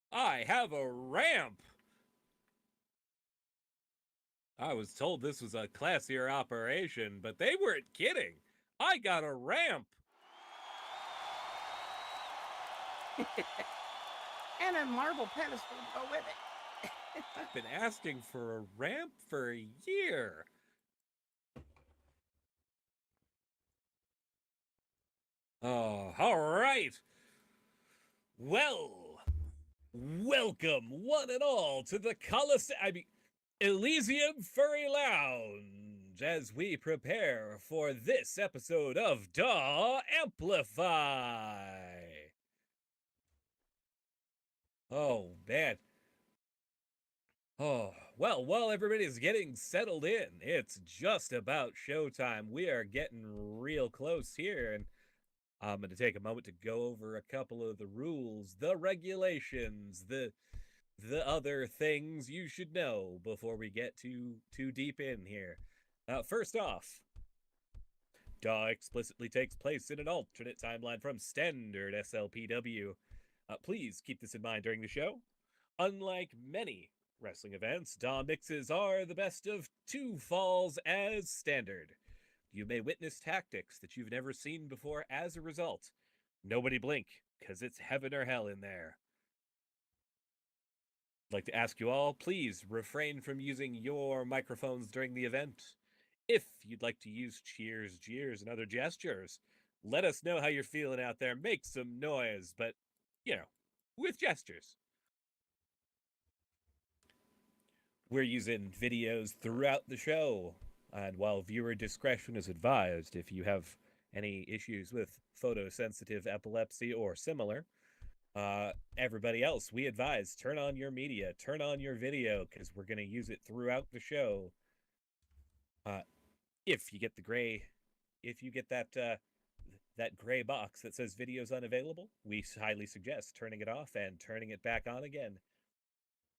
I have a ramp! I was told this was a classier operation, but they weren't kidding. I got a ramp! And a marble pedestal to go with it. I've been asking for a ramp for a year. Oh, all right. Well, welcome one and all to the Elysium Furry Lounge as we prepare for this episode of DAW Amplify. Oh, man. Oh, well, while everybody's getting settled in, it's just about showtime. We are getting real close here, and I'm going to take a moment to go over a couple of the rules, the regulations, the other things you should know before we get too deep in here. First off, DAW explicitly takes place in an alternate timeline from standard SLPW. Please keep this in mind during the show. Unlike many wrestling events, DAW mixes are the best of two falls as standard. You may witness tactics that you've never seen before as a result. Nobody blink, because it's heaven or hell in there. I'd like to ask you all, please refrain from using your microphones during the event. If you'd like to use cheers, jeers, and other gestures, let us know how you're feeling out there. Make some noise, but, with gestures. We're using videos throughout the show, and while viewer discretion is advised, if you have any issues with photosensitive epilepsy or similar, everybody else, we advise turn on your media, turn on your video, because we're going to use it throughout the show. If you get that gray box that says videos unavailable, we highly suggest turning it off and turning it back on again.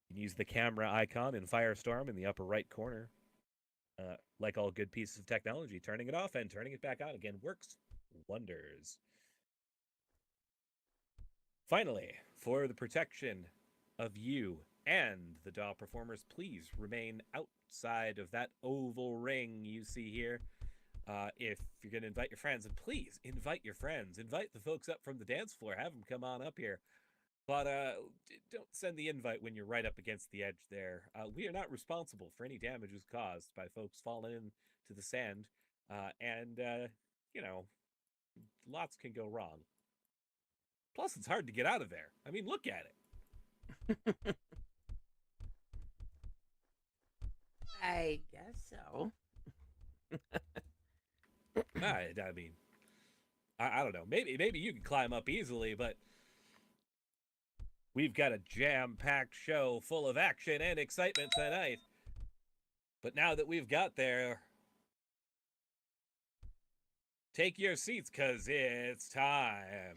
You can use the camera icon in Firestorm in the upper right corner. Like all good pieces of technology, turning it off and turning it back on again works wonders. Finally, for the protection of you and the DAW performers, please remain outside of that oval ring you see here. If you're going to invite your friends, and please invite your friends. Invite the folks up from the dance floor. Have them come on up here. But don't send the invite when you're right up against the edge there. We are not responsible for any damages caused by folks falling into the sand. And lots can go wrong. Plus, it's hard to get out of there. I mean, look at it. I guess so. I mean, I don't know. Maybe you can climb up easily, but we've got a jam-packed show full of action and excitement tonight. But now that we've got there, take your seats, 'cause it's time.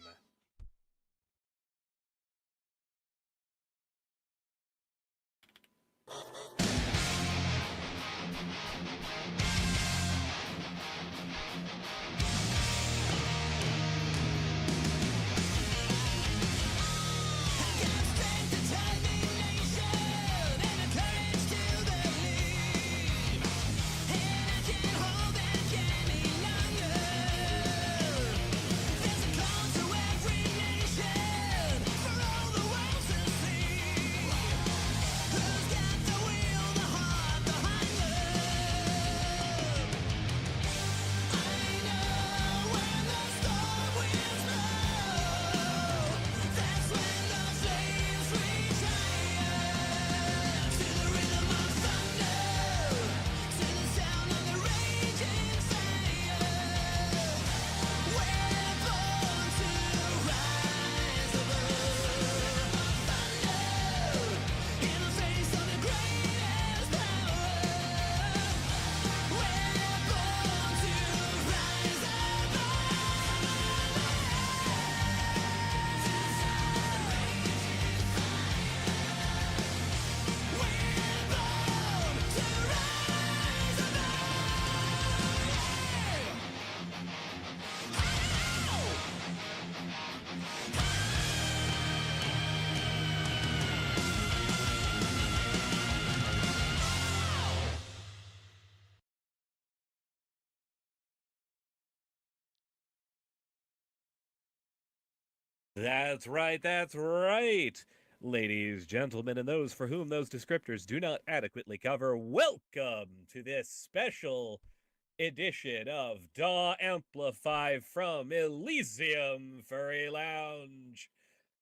That's right, that's right. Ladies, gentlemen, and those for whom those descriptors do not adequately cover, welcome to this special edition of DAW Amplify from Elysium Furry Lounge.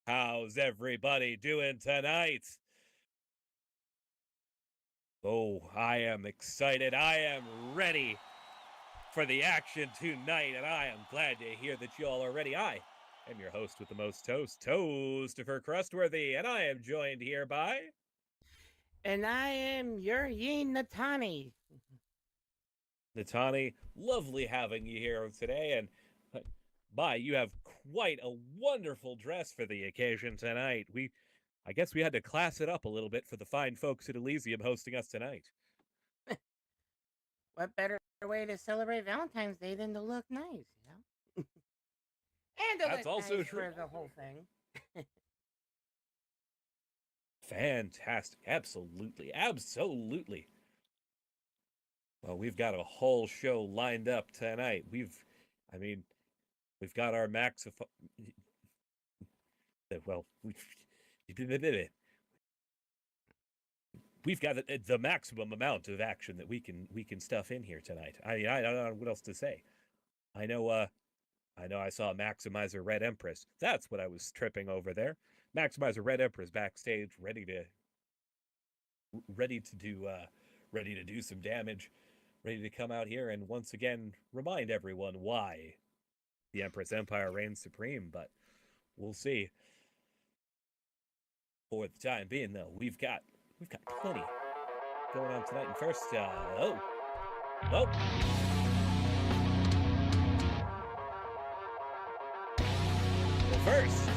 How's everybody doing tonight? Oh, I am excited. I am ready for the action tonight, and I am glad to hear that you all are ready. I am your host with the most toast, Toastifer Crustworthy, and I am joined here by... And I am your Yin Natani. Natani. Lovely having you here today, and you have quite a wonderful dress for the occasion tonight. I guess we had to class it up a little bit for the fine folks at Elysium hosting us tonight. What better way to celebrate Valentine's Day than to look nice, you know? And to That's look also nice true. for the whole thing. Fantastic. Absolutely. Absolutely. Well, we've got a whole show lined up tonight. We've got our maxophone. Well, we've got the maximum amount of action that we can stuff in here tonight. I don't know what else to say. I know I saw Maximizer Red Empress. That's what I was tripping over there. Maximizer Red Empress backstage, ready to do some damage, ready to come out here and once again remind everyone why the Empress Empire reigns supreme. But we'll see. For the time being, though, we've got plenty going on tonight. And first, first,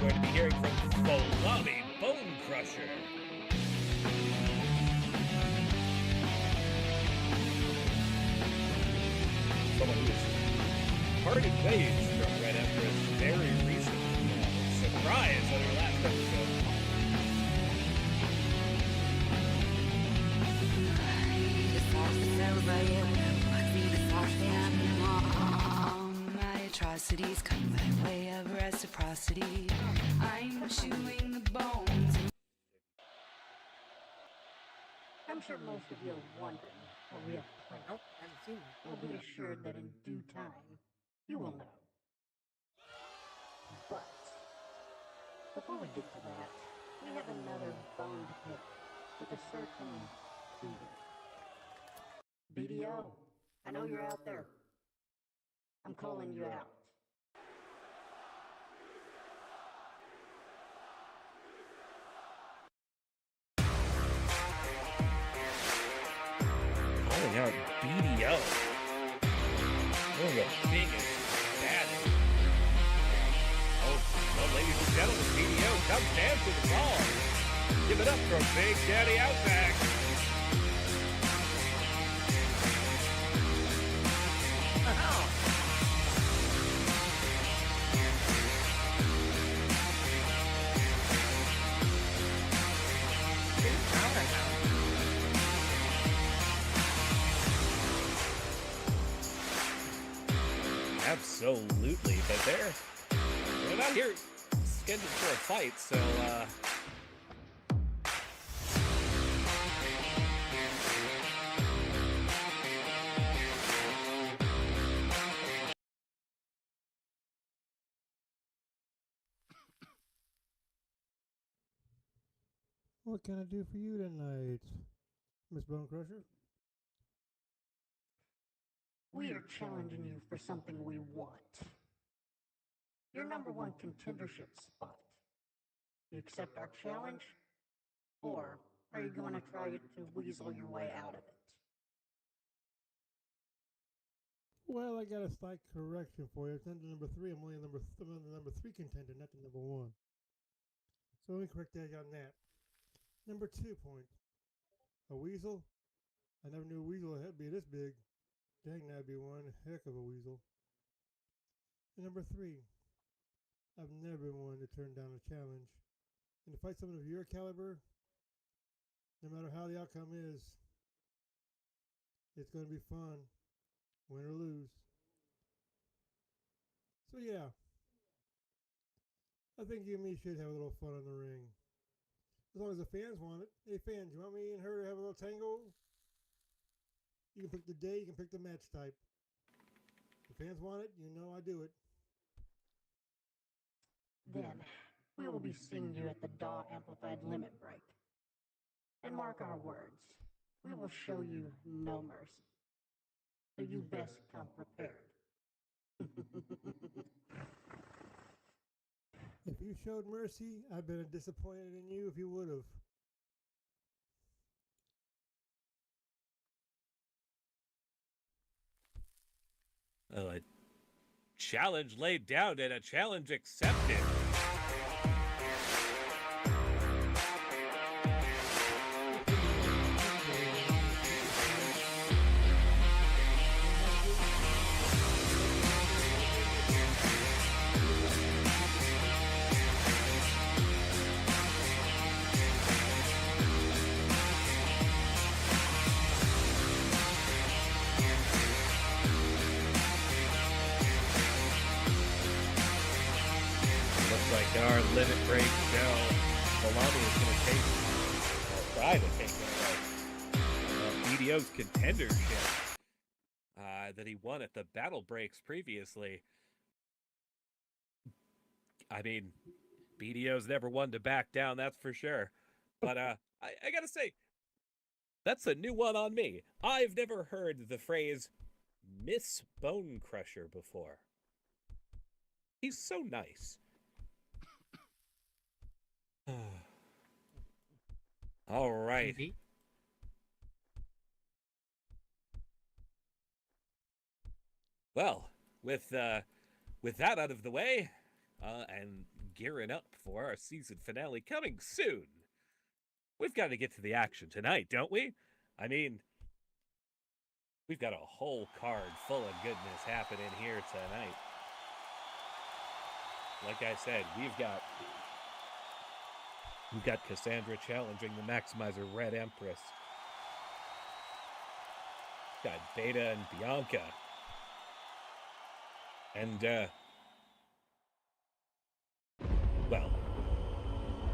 we're going to be hearing from Folami Bone Crusher. Someone who's parted ways from Red Empress very recently. Surprise on our last episode. My atrocities come by way of reciprocity. I'm chewing the bones. I'm sure most of you are wondering what we have planned. Nope, haven't seen it. We'll be assured that in due time, you will know. But before we get to that, we have another bone to pick with a certain leader. BDO, I know you're out there. I'm calling you out. Calling out BDO. One of the biggest, baddest. Oh, well, ladies and gentlemen, BDO, come dance with the ball. Give it up for Big Daddy Outback. Absolutely, but they're not here scheduled for a fight, so What can I do for you tonight, Miss Bone Crusher? We are challenging you for something we want. Your number one contendership spot. You accept our challenge? Or are you going to try to weasel your way out of it? Well, I got a slight correction for you. It's under number 3. I'm only the number 3 contender, not the number 1. So let me correct that on that. Number 2 point. A weasel? I never knew a weasel would be this big. Dang, that'd be one heck of a weasel. And number 3. I've never been one to turn down a challenge. And to fight someone of your caliber, no matter how the outcome is, it's going to be fun, win or lose. So yeah, I think you and me should have a little fun on the ring. As long as the fans want it. Hey fans, you want me and her to have a little tango? You can pick the day, you can pick the match type. If the fans want it, you know I do it. Then, we will be seeing you at the DAW Amplified limit break. And mark our words, we will show you no mercy. So you best come prepared. If you showed mercy, I'd been disappointed in you if you would have. Well, a challenge laid down and a challenge accepted. Like our limit break show, Baloney is going to take, or try to take BDO's contendership that he won at the Battle Breaks previously. I mean, BDO's never one to back down, that's for sure. But I got to say, that's a new one on me. I've never heard the phrase Miss Bone Crusher before. He's so nice. All right. Well, with that out of the way, and gearing up for our season finale coming soon, we've got to get to the action tonight, don't we? I mean, we've got a whole card full of goodness happening here tonight. Like I said, we've got Cassandra challenging the Maximizer Red Empress. Got Beta and Bianca. And, well,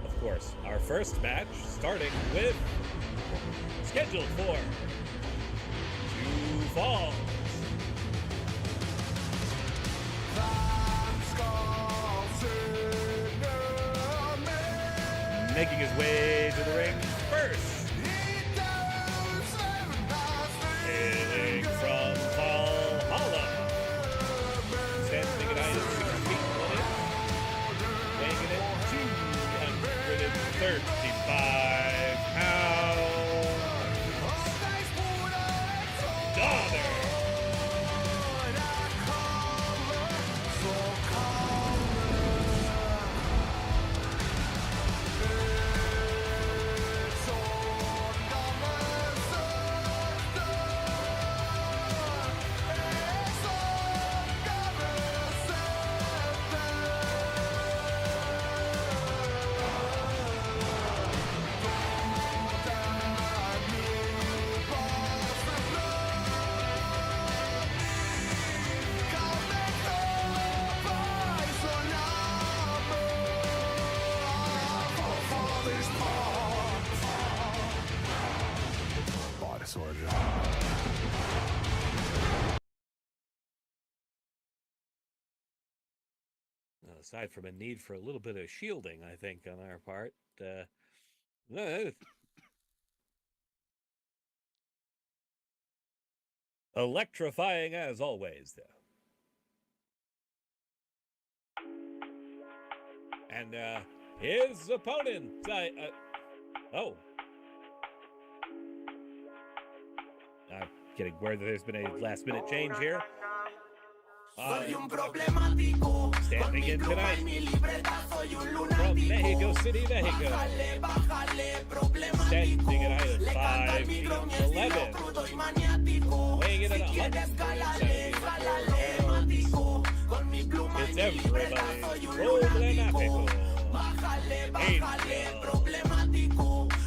of course, our first match starting with scheduled for 2 Falls. Making his way to the ring first. Hailing from Valhalla. Standing at height of 6 feet 1 inch. Weighing in at 235 pounds. Daughter. Aside from a need for a little bit of shielding, I think, on our part. Electrifying as always, though. And his opponent, oh. I'm getting word that there's been a last-minute change here. Standing in tonight from Mexico City, Mexico. Standing at height of 5 feet 11. Weighing in at 170 pounds. It's everybody's problemático.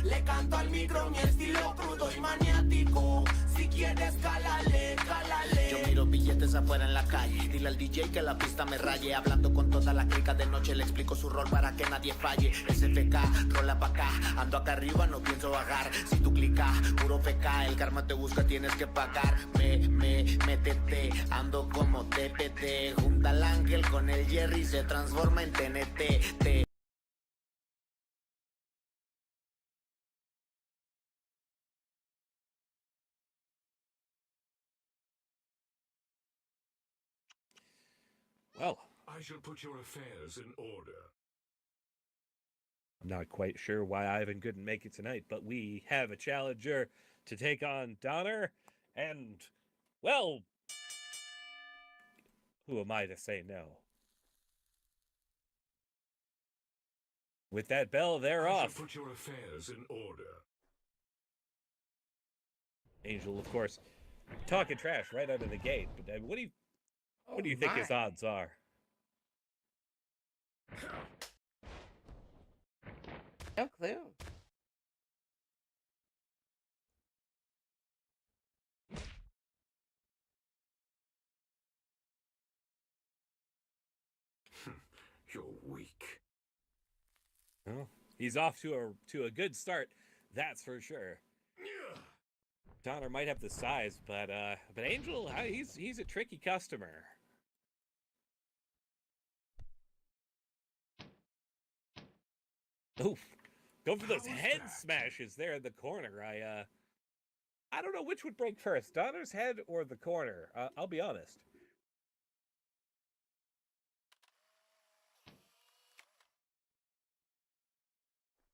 Le canto al micro mi estilo crudo y maniático. Si quieres, cálale, cálale. Yo miro billetes afuera en la calle. Dile al DJ que la pista me raye. Hablando con toda la clica de noche, le explico su rol para que nadie falle. SFK, rola pa' acá, ando acá arriba, no pienso bajar. Si tú clicas, puro feca, el karma te busca, tienes que pagar. Métete, ando como TPT. Junta al ángel con el Jerry, se transforma en TNT. Well, I shall put your affairs in order. I'm not quite sure why Ivan couldn't make it tonight, but we have a challenger to take on Donner, and, well, who am I to say no? With that bell, they're I off. shall put your affairs in order. Angel, of course, talking trash right out of the gate. But what do you think his odds are? No clue. You're weak. Well, he's off to a good start, that's for sure. Donner might have the size, but Angel, he's a tricky customer. Oof. Go for those head smashes there in the corner. I don't know which would break first, Donner's head or the corner. I'll be honest.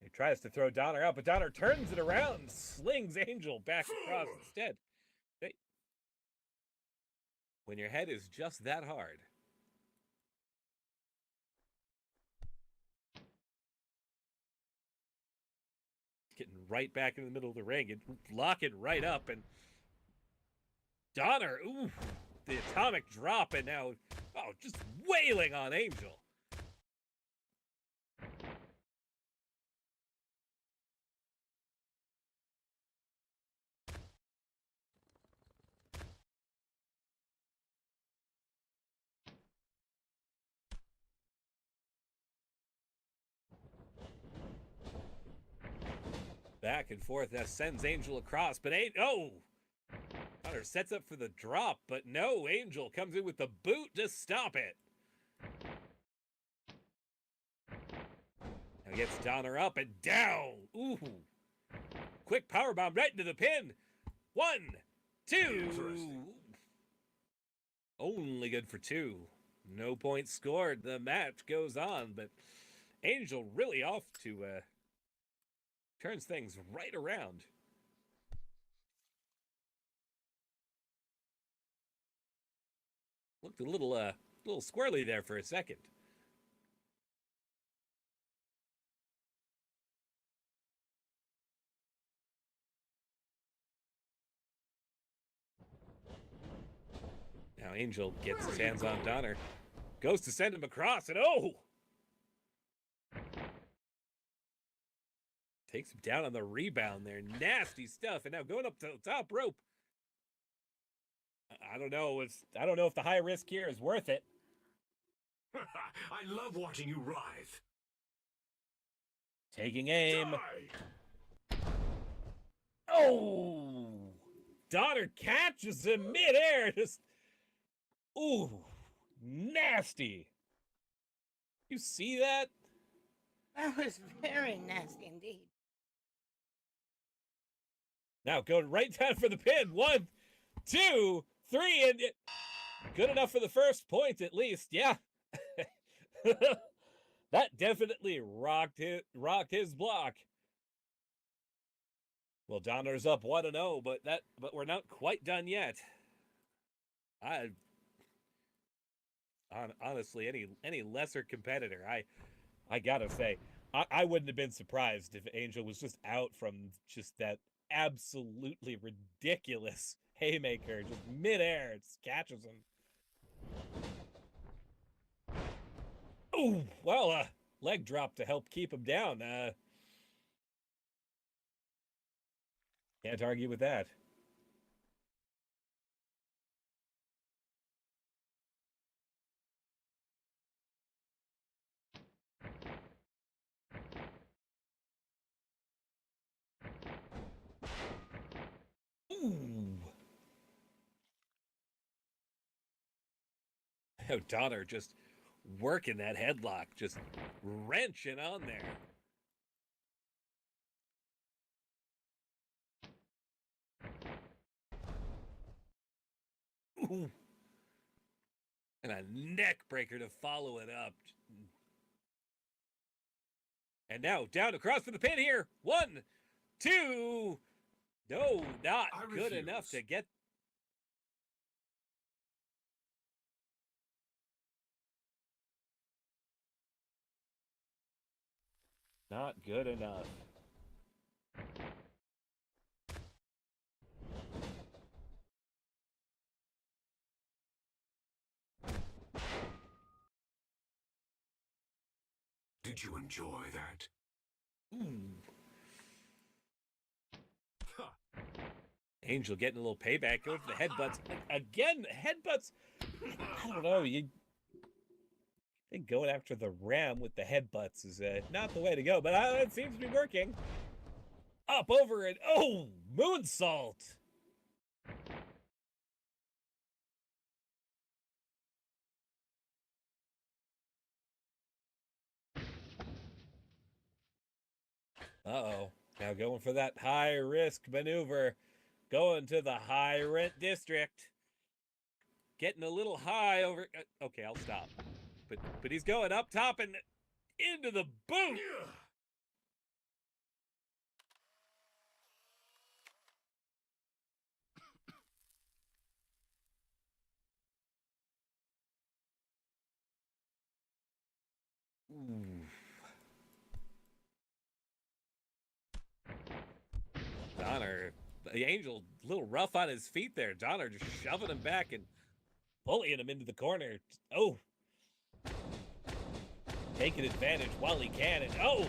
He tries to throw Donner out, but Donner turns it around, slings Angel back across instead. When your head is just that hard. Getting right back in the middle of the ring and locking right up, and Donner, ooh, the atomic drop, and now, just wailing on Angel. Back and forth, that sends Angel across, but Donner sets up for the drop, but no, Angel comes in with the boot to stop it. Now gets Donner up and down. Ooh. Quick powerbomb right into the pin. 1, 2. Only good for 2. No points scored. The match goes on, but Angel really off to turns things right around. Looked a little squirrely there for a second. Now Angel gets his hands on Donner, goes to send him across, and takes him down on the rebound there. Nasty stuff. And now going up to the top rope. I don't know if the high risk here is worth it. I love watching you writhe. Taking aim. Die. Oh! Donner catches him midair. Just, nasty. You see that? That was very nasty indeed. Now going right down for the pin. 1, 2, 3, and good enough for the first point at least. Yeah. That definitely rocked his block. Well, Donner's up 1-0, but we're not quite done yet. Honestly, any lesser competitor, I gotta say, I wouldn't have been surprised if Angel was just out from just that absolutely ridiculous haymaker, just midair, just catches him. Ooh, well, leg drop to help keep him down. Can't argue with that. Now Donner just working that headlock, just wrenching on there. Ooh. And a neck breaker to follow it up. And now down across from the pin here. 1, 2. No, not good enough to get. Not good enough. Did you enjoy that? Angel getting a little payback. Go for the headbutts. Again, headbutts. I don't know. You think going after the ram with the headbutts is not the way to go, but it seems to be working. Up over it. Oh, moonsault. Uh-oh. Now going for that high-risk maneuver. Going to the high-rent district. Getting a little high over... okay, I'll stop. But he's going up top and into the boot. Ooh. Donner, the Angel, a little rough on his feet there. Donner just shoving him back and bullying him into the corner. Oh. Taking advantage while he can. And oh.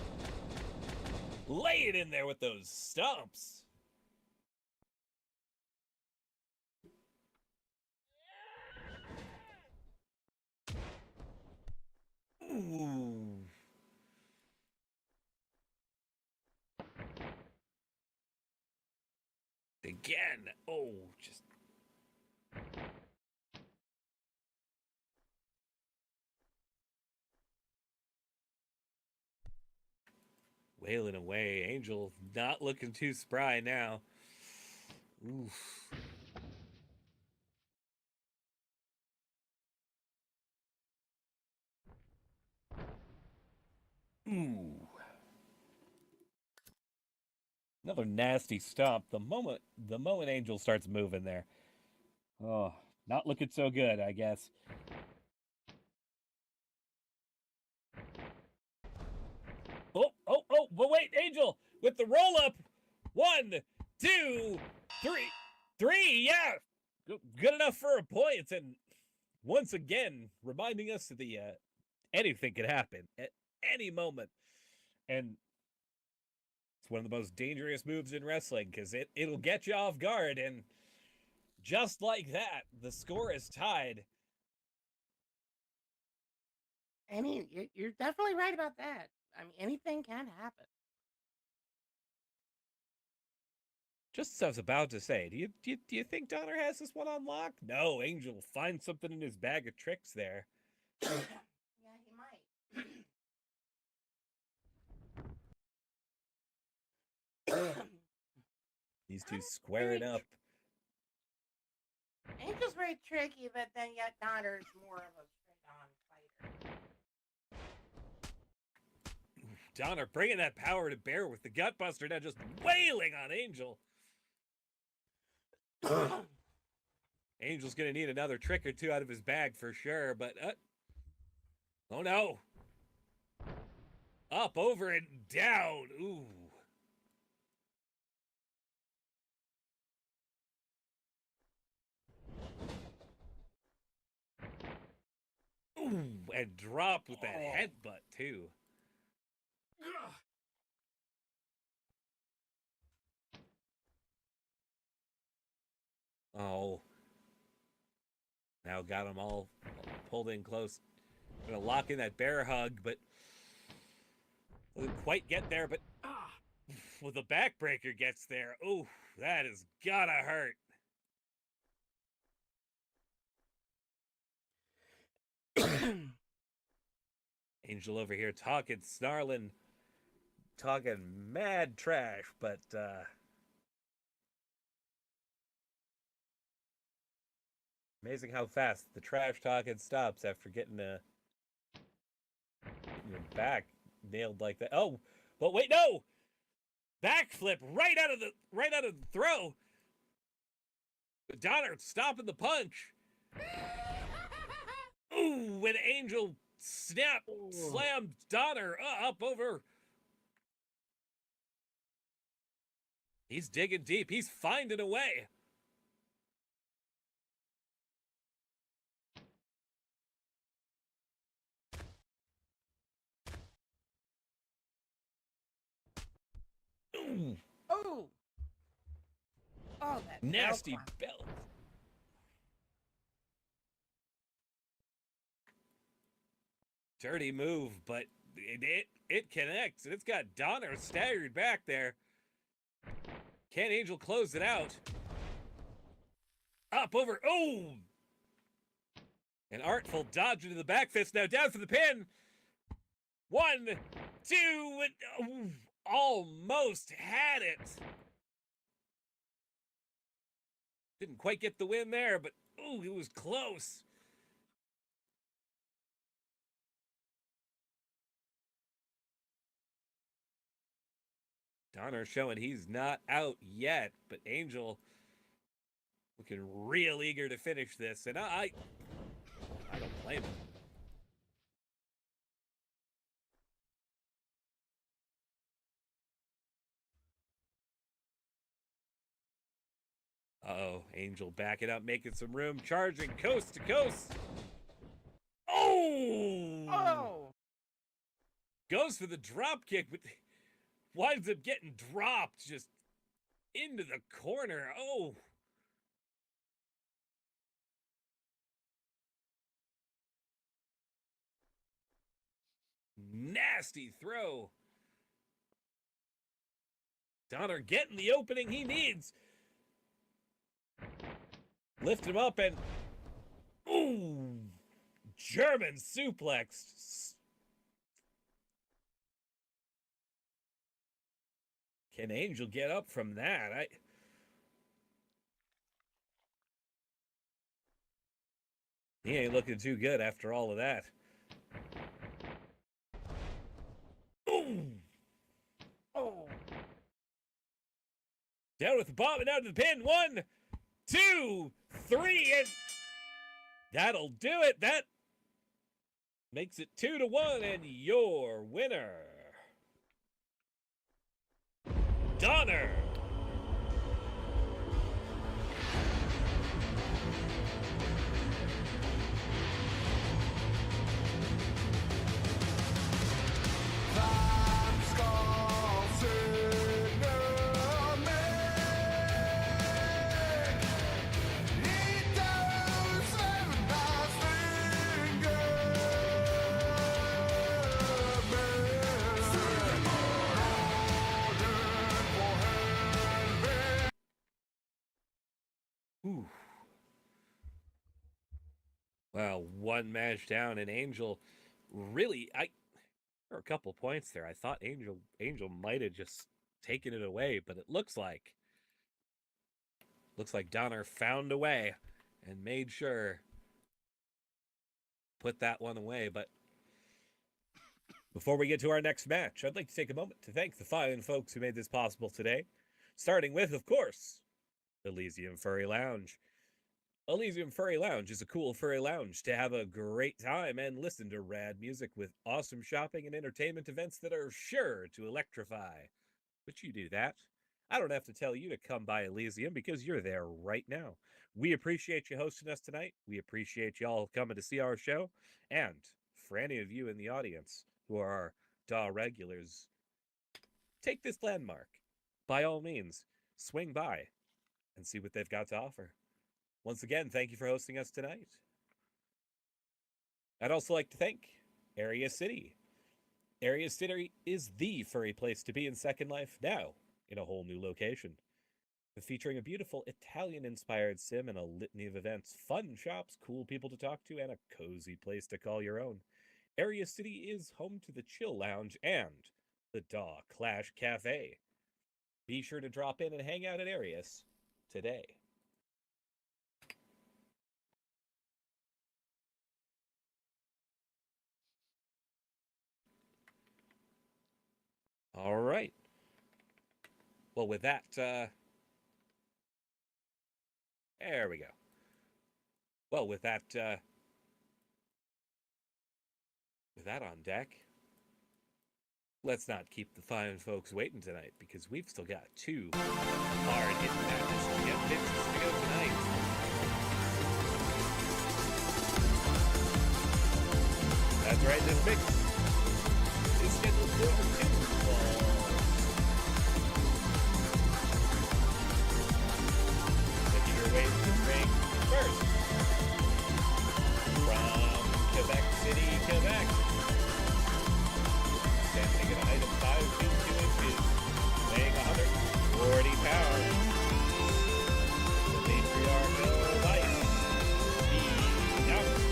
Lay it in there with those stomps. Ooh. Again. Oh, just. Wailing away. Angel not looking too spry now. Oof. Ooh. Another nasty stomp. The moment Angel starts moving there. Oh, not looking so good, I guess. Oh, but wait, Angel with the roll up. 1, 2, 3, yeah. Good enough for a point. And once again, reminding us that anything could happen at any moment. And it's one of the most dangerous moves in wrestling because it'll get you off guard. And just like that, the score is tied. I mean, you're definitely right about that. I mean, anything can happen. Just as I was about to say, do you think Donner has this one on lock? No, Angel will find something in his bag of tricks there. Yeah, he might. These two squaring up. Angel's very tricky, but then yet Donner's more of a straight-on fighter. Donner bringing that power to bear with the Gutbuster, now just wailing on Angel. Angel's gonna need another trick or two out of his bag for sure, but oh no. Up, over, and down. Ooh. Ooh, and dropped with that headbutt too. Oh. Now got them all pulled in close. Gonna lock in that bear hug, but didn't quite get there, but well, the backbreaker gets there. Ooh, that is gotta hurt. Angel over here talking, snarling, talking mad trash, but amazing how fast the trash talking stops after getting your back nailed like that. Oh, but wait, no! Backflip right out of the throw. Donner stopping the punch. Ooh, when Angel slammed Donner up over. He's digging deep. He's finding a way. Ooh. Oh! Oh, that Nasty bell belt. Dirty move, but it connects, and it's got Donner staggered back there. Can Angel close it out? Up over, oh! An artful dodge into the back fist, now down for the pin. 1, 2, and almost had it. Didn't quite get the win there, but ooh, it was close. Donner showing he's not out yet, but Angel looking real eager to finish this, and I don't blame him. Uh-oh, Angel backing up, making some room, charging coast to coast. Oh! Oh! Goes for the drop kick, but winds up getting dropped just into the corner. Oh! Nasty throw. Donner getting the opening he needs. Lift him up and ooh, German suplex. Can Angel get up from that? He ain't looking too good after all of that. Ooh. Oh! Down with the bomb and out to the pin. 1, 2, 3, and that'll do it. That makes it 2-1, and your winner, Donner. Ooh. Well, one match down, and Angel really, there were a couple points there. I thought Angel might have just taken it away, but it looks like Donner found a way and made sure put that one away. But before we get to our next match, I'd like to take a moment to thank the fine folks who made this possible today, starting with, of course, Elysium Furry Lounge. Elysium Furry Lounge is a cool furry lounge to have a great time and listen to rad music with awesome shopping and entertainment events that are sure to electrify. But you do that. I don't have to tell you to come by Elysium because you're there right now. We appreciate you hosting us tonight. We appreciate y'all coming to see our show. And for any of you in the audience who are our DAW regulars, take this landmark. By all means, swing by and see what they've got to offer. Once again, thank you for hosting us tonight. I'd also like to thank Area City. Area City is the furry place to be in Second Life, now in a whole new location. featuring a beautiful Italian-inspired sim and a litany of events, fun shops, cool people to talk to, and a cozy place to call your own. Area City is home to the Chill Lounge and the DAW Clash Cafe. Be sure to drop in and hang out at Arius today. All right. Well, with that, there we go. Well, with that on deck, let's not keep the fine folks waiting tonight, because we've still got 2 hard-hitting matches to get mixes to go tonight. That's right, this mix is scheduled for 2 balls. Making your way to the ring first, from Quebec City, Quebec. Standing at a height of 5 feet 2 inches, weighing 140 pounds. The matriarch of ice, Bianca.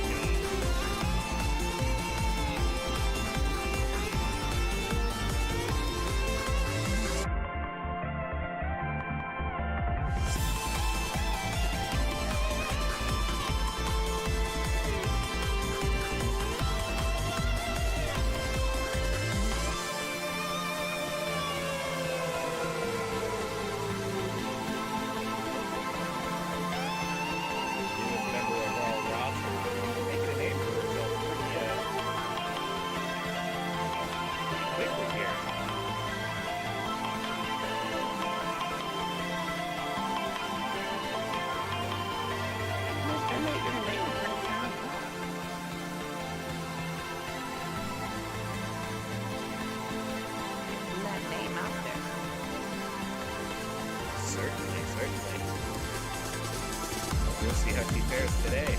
We'll see how she fares today.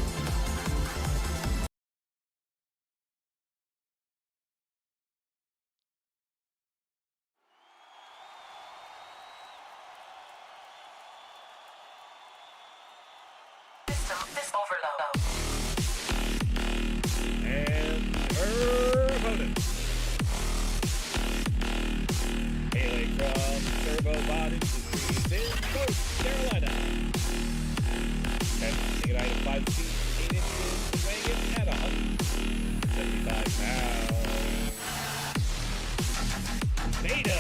System overload. And her opponent, hailing from Turbobot Industries in North Carolina. Testing an item 5 feet 8 inches, weighing in at 175 pounds. Beta.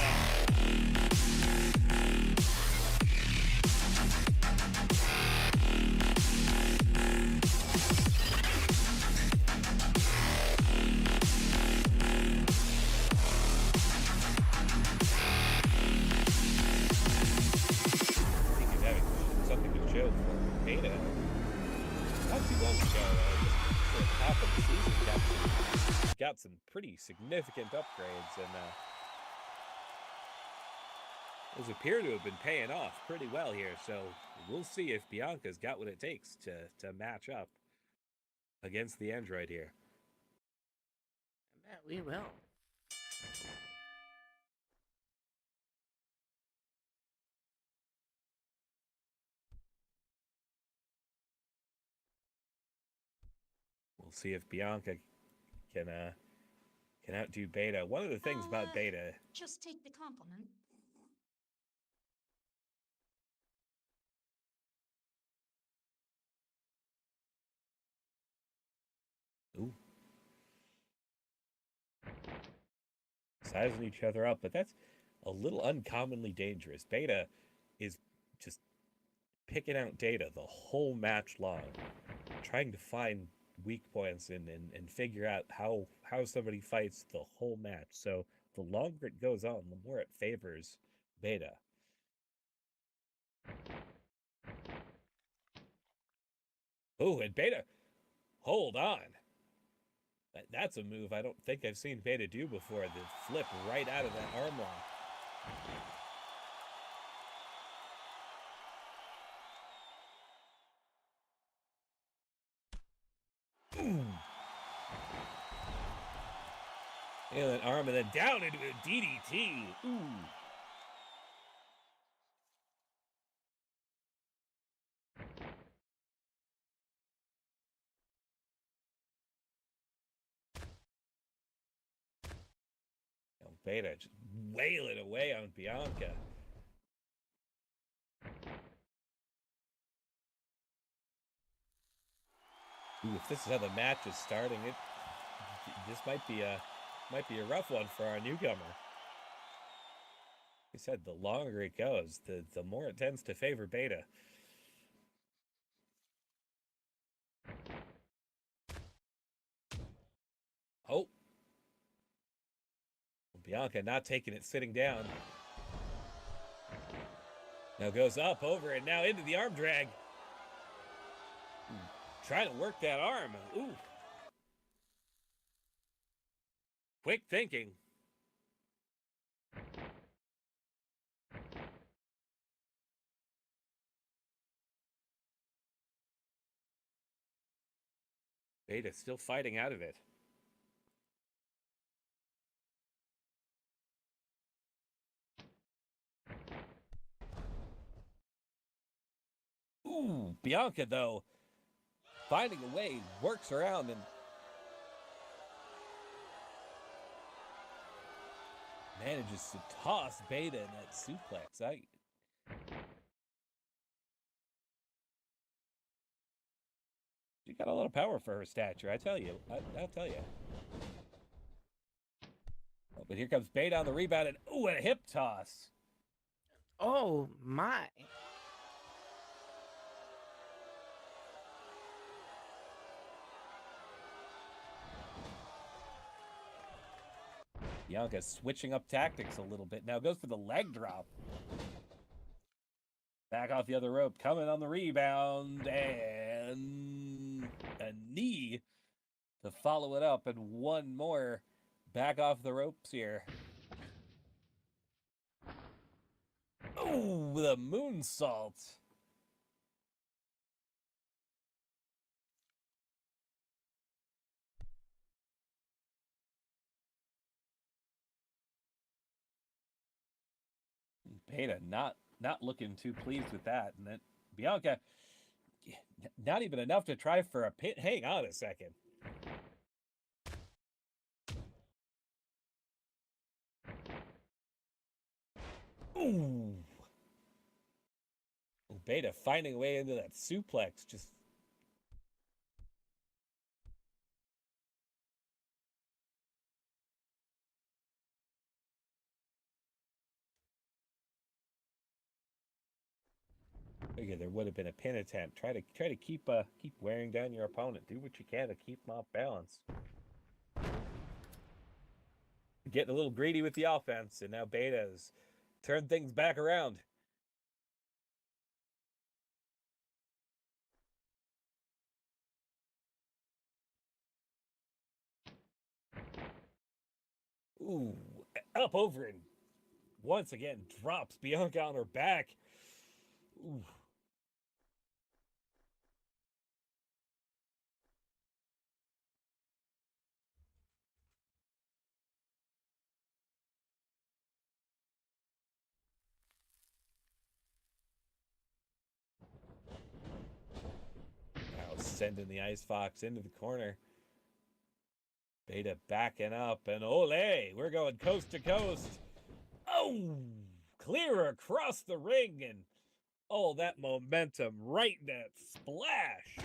Got some pretty significant upgrades, and those appear to have been paying off pretty well here. So we'll see if Bianca's got what it takes to match up against the android here. I bet we will. We'll see if Bianca can outdo Beta. One of the things about Beta, Just take the compliment. ooh, sizing each other up, but that's a little uncommonly dangerous. Beta is just picking out data the whole match long, trying to find weak points and figure out how somebody fights the whole match. So the longer it goes on, the more it favors Beta. Oh, and Beta, hold on. That's a move I don't think I've seen Beta do before. The flip right out of that arm lock. And an arm, and then down into a DDT. Ooh. Beta just wailing away on Bianca. Ooh, if this is how the match is starting, this might be a rough one for our newcomer. Like I said, the longer it goes, the more it tends to favor Beta. Oh. Bianca not taking it sitting down. Now goes up, over, and now into the arm drag. Ooh, trying to work that arm. Ooh. Quick thinking. Beta still fighting out of it. Ooh, Bianca, though, finding a way, works around and manages to toss Beta in that suplex. She got a lot of power for her stature, I tell you. I'll tell you. Oh, but here comes Beta on the rebound, and ooh, and a hip toss. Oh my. Bianca switching up tactics a little bit. Now goes for the leg drop. Back off the other rope, coming on the rebound, and a knee to follow it up, and one more back off the ropes here. Oh, the moonsault. Beta not looking too pleased with that. And then Bianca, not even enough to try for a pin. Hang on a second. Ooh. Beta finding a way into that suplex. Just figure there would have been a pin attempt. Try to keep wearing down your opponent. Do what you can to keep them off balance. Getting a little greedy with the offense, and now Beta's turned things back around. Ooh, up over and once again drops Bianca on her back. Ooh. Now sending the Ice Fox into the corner. Beta backing up, and ole, we're going coast to coast. Oh, clear across the ring, and all that momentum right in that splash.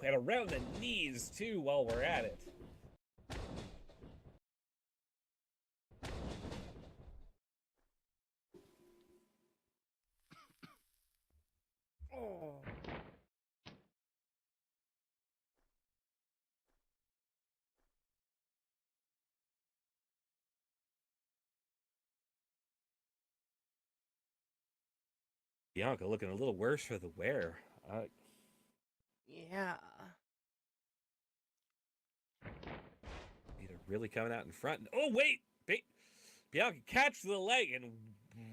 And around the knees, too, while we're at it. Oh. Bianca looking a little worse for the wear. Yeah. Either really coming out in front. Oh, wait! Bianca catches the leg and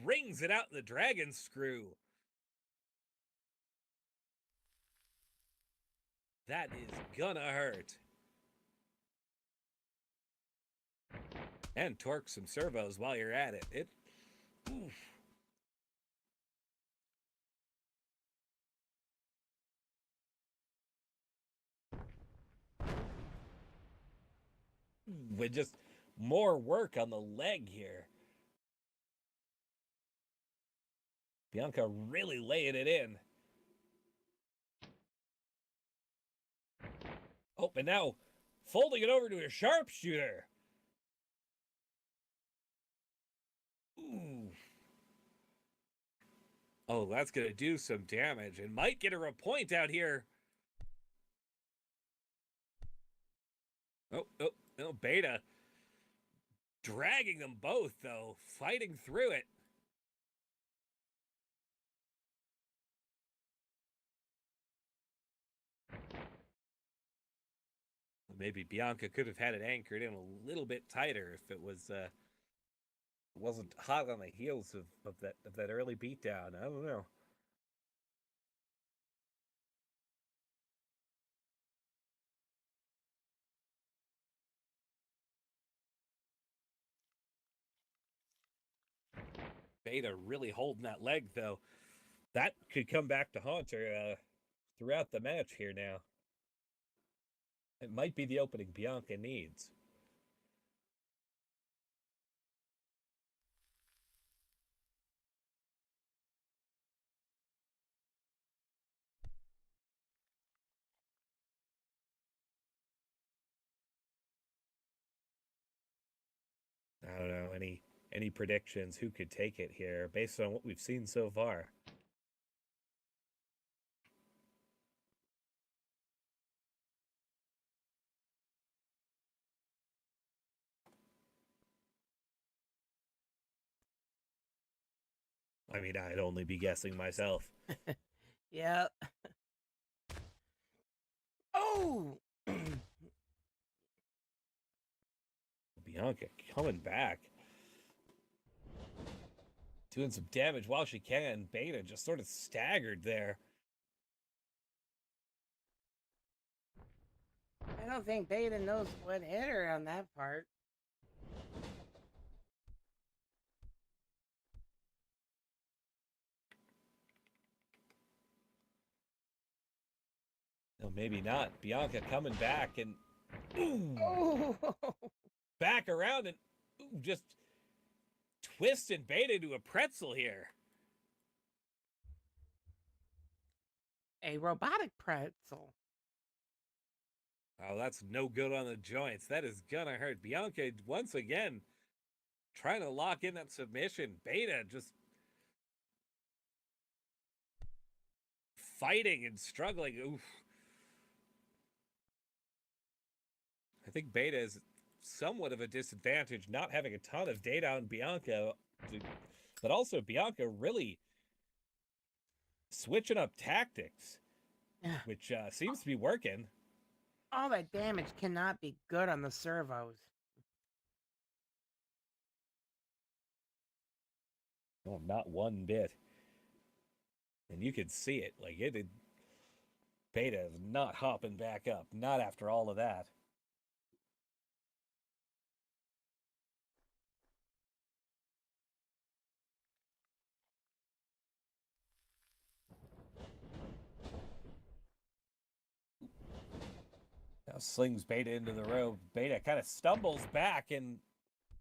rings it out in the dragon screw. That is gonna hurt. And torque some servos while you're at it. Oof. more work on the leg here. Bianca really laying it in. Oh, and now folding it over to a sharpshooter. Ooh. Oh, that's going to do some damage and might get her a point out here. Oh, Beta. Dragging them both, though. Fighting through it. Maybe Bianca could have had it anchored in a little bit tighter if it was wasn't hot on the heels of that early beatdown. I don't know. Beta really holding that leg, though. That could come back to haunt her throughout the match here now. It might be the opening Bianca needs. I don't know, any predictions who could take it here based on what we've seen so far? I mean, I'd only be guessing myself. Yeah. Oh! Bianca coming back. Doing some damage while she can. Beta just sort of staggered there. I don't think Beta knows what hit her on that part. No, maybe not. Bianca coming back and ooh, Oh! back around and ooh, just twisting Beta into a pretzel here. A robotic pretzel. Oh, that's no good on the joints. That is gonna hurt. Bianca, once again, trying to lock in that submission. Beta just fighting and struggling. Oof. I think Beta is somewhat of a disadvantage, not having a ton of data on Bianca, but also Bianca really switching up tactics, which seems to be working. All that damage cannot be good on the servos. Oh, not one bit. And you could see it. Like, Beta is not hopping back up. Not after all of that. Now slings Beta into the rope. Beta kind of stumbles back and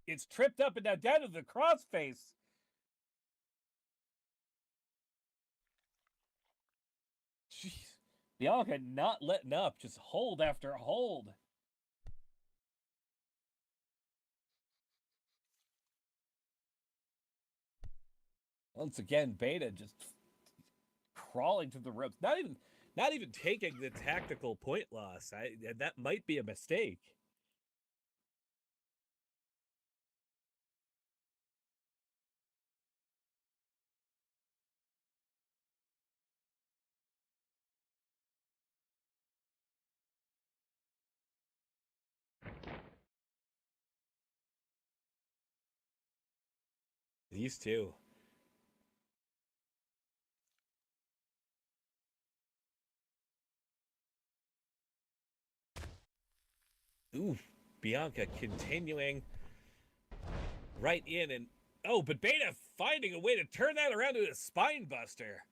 it's tripped up and now down to the crossface. Jeez. Bianca not letting up, just hold after hold. Once again, Beta just crawling to the ropes. Not even taking the tactical point loss. That might be a mistake. These two. Ooh, Bianca continuing right in and oh, but Beta finding a way to turn that around to a spine buster.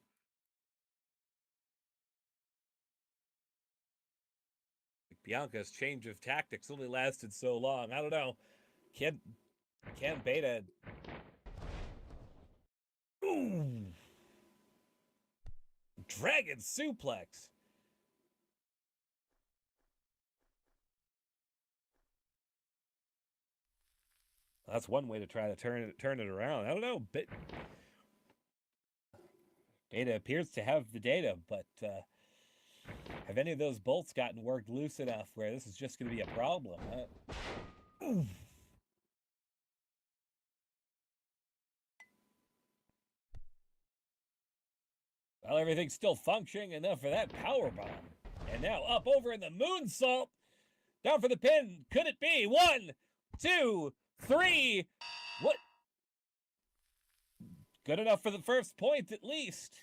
Bianca's change of tactics only lasted so long. I don't know. Can Beta? Ooh. Dragon suplex. That's one way to try to turn it around. I don't know, but Beta appears to have the data, but have any of those bolts gotten worked loose enough where this is just going to be a problem? Oof. Well, everything's still functioning enough for that power bomb. And now up over in the moonsault. Down for the pin. Could it be? 1, 2, 3. What? Good enough for the first point, at least.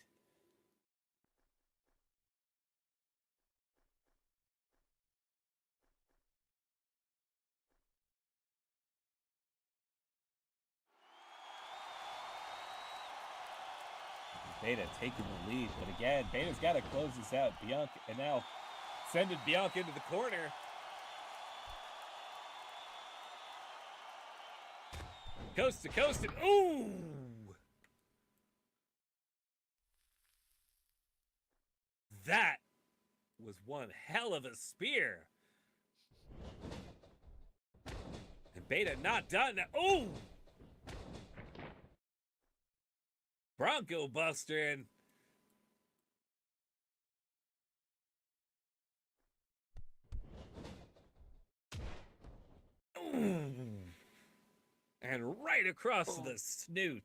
Beta taking the lead, but again, Beta's got to close this out. Bianca, and now sending Bianca into the corner. Coast to coast, and ooh! That was one hell of a spear. And Beta not done. Ooh! Bronco Buster and right across the snoot.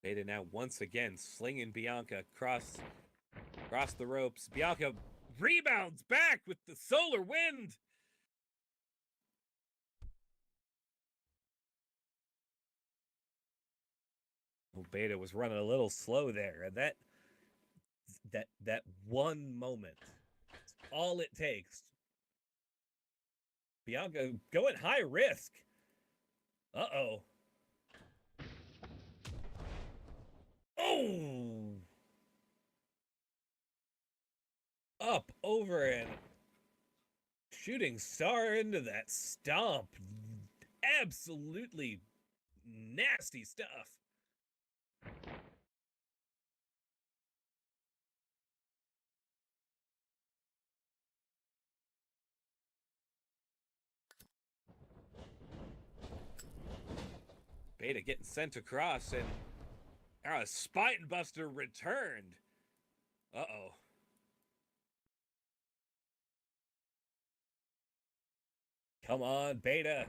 Beta now once again slinging Bianca across the ropes. Bianca rebounds back with the solar wind. Well, Beta was running a little slow there, and that one moment, it's all it takes. Bianca going high risk. Uh-oh. Oh! Up, over, and shooting star into that stomp. Absolutely nasty stuff. Beta getting sent across, and our Spine Buster returned. Uh-oh. Come on, Beta.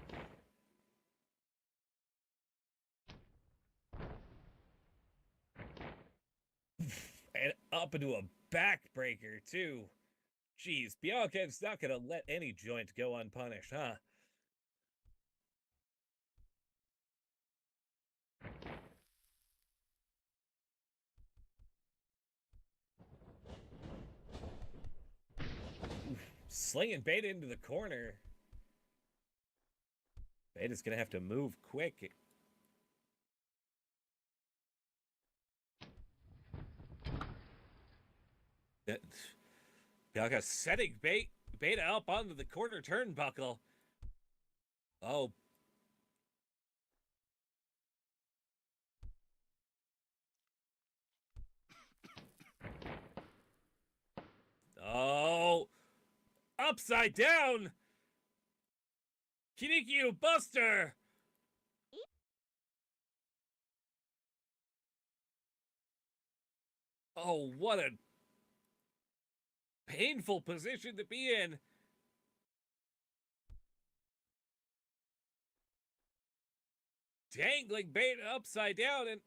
And up into a backbreaker, too. Jeez, Bianca's not going to let any joint go unpunished, huh? Slinging Beta into the corner. Beta's going to have to move quick. Bianca setting Beta up onto the corner turnbuckle. Oh. Oh. Upside down. Kinikyu Buster. Oh, what a painful position to be in. Dangling Beta upside down and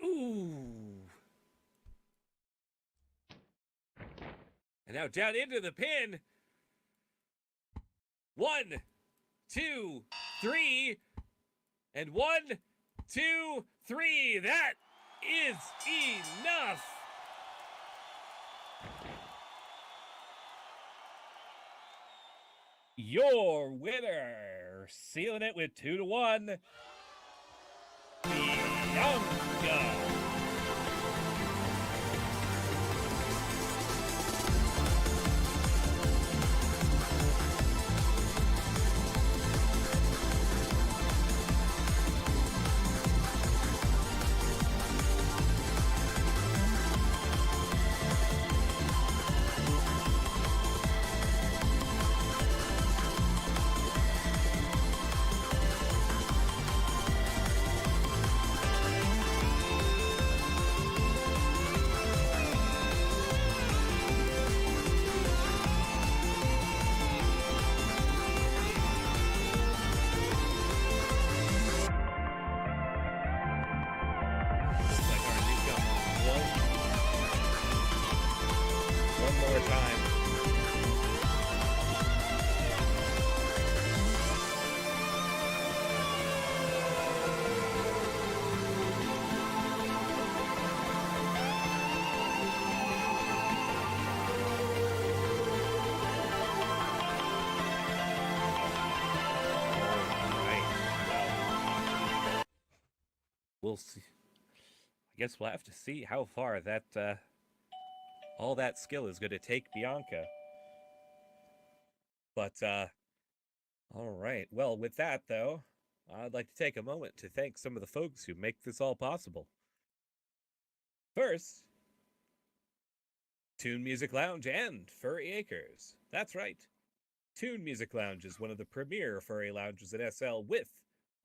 ooh. And now down into the pin. 1, 2, 3, and 1, 2, 3. That is enough. Your winner, sealing it with 2-1, Bianca. We'll see. I guess we'll have to see how far that all that skill is going to take Bianca. But all right. Well, with that though, I'd like to take a moment to thank some of the folks who make this all possible. First, Tune Music Lounge and Furry Acres. That's right. Tune Music Lounge is one of the premier furry lounges in SL with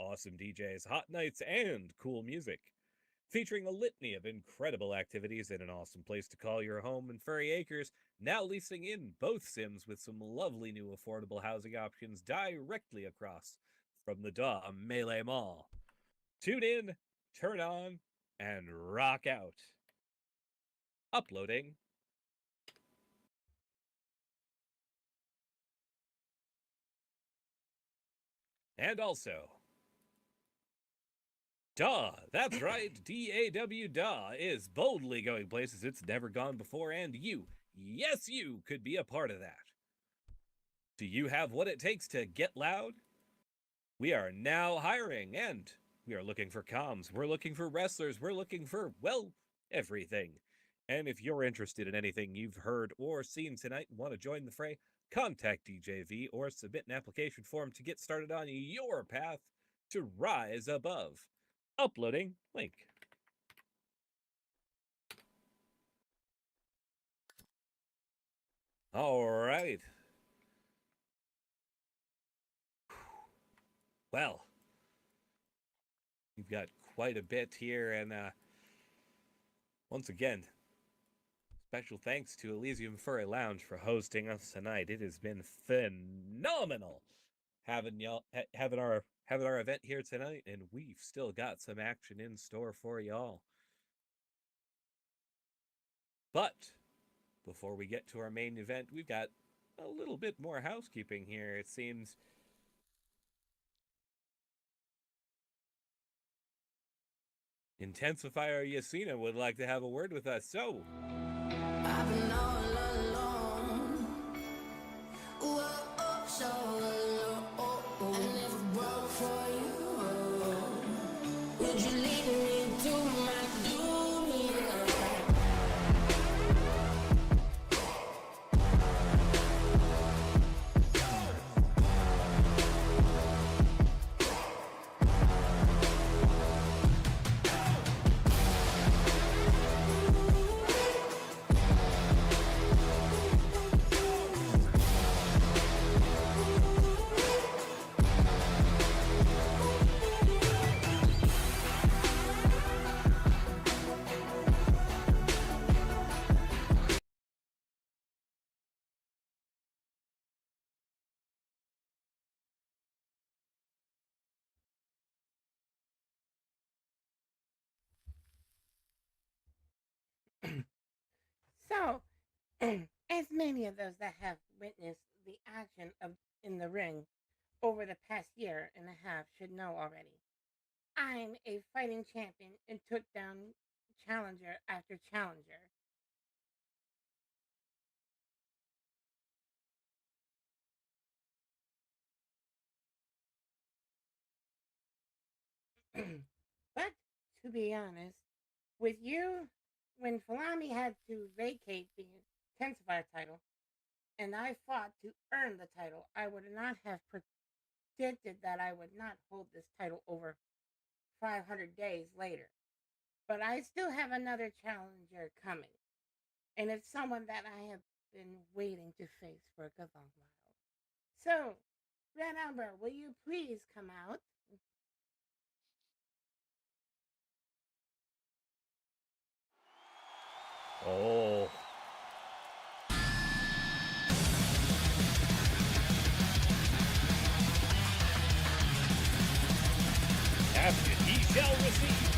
awesome DJs, hot nights, and cool music. Featuring a litany of incredible activities and an awesome place to call your home in Furry Acres, now leasing in both Sims with some lovely new affordable housing options directly across from the DAW Melee Mall. Tune in, turn on, and rock out. Uploading. And also, DAW, that's right, DAW DAW is boldly going places it's never gone before, and you, yes you, could be a part of that. Do you have what it takes to get loud? We are now hiring, and we are looking for comms, we're looking for wrestlers, we're looking for, well, everything. And if you're interested in anything you've heard or seen tonight and want to join the fray, contact DJV or submit an application form to get started on your path to rise above. Uploading link. All right. Well, we've got quite a bit here, and once again, special thanks to Elysium Furry Lounge for hosting us tonight. It has been phenomenal having our event here tonight, and we've still got some action in store for y'all. But before we get to our main event, we've got a little bit more housekeeping here. It seems Intensifier Yasina would like to have a word with us, so I've been all alone. Whoa, oh, so alone. I never broke for you. Would you lead me to my doom? So, as many of those that have witnessed the action in the ring over the past year and a half should know already. I'm a fighting champion and took down challenger after challenger. But to be honest, with you, when Falami had to vacate the intensifier title, and I fought to earn the title, I would not have predicted that I would not hold this title over 500 days later. But I still have another challenger coming, and it's someone that I have been waiting to face for a good long while. So, Red Umber, will you please come out? Oh. After he shall receive.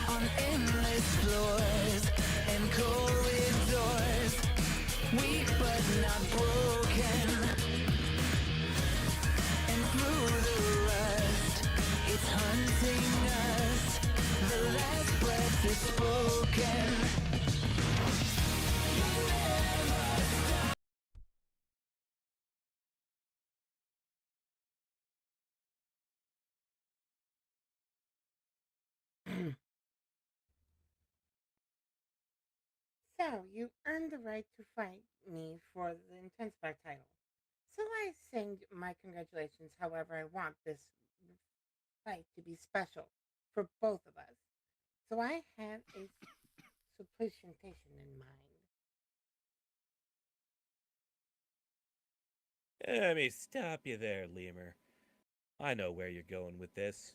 On endless floors and corridors, weak but not broken. And through the rust, it's hunting us. The last breath is spoken. So, you earned the right to fight me for the intensifier title. So I send my congratulations. However, I want this fight to be special for both of us. So I have a solicitation in mind. Let me stop you there, Lemur. I know where you're going with this,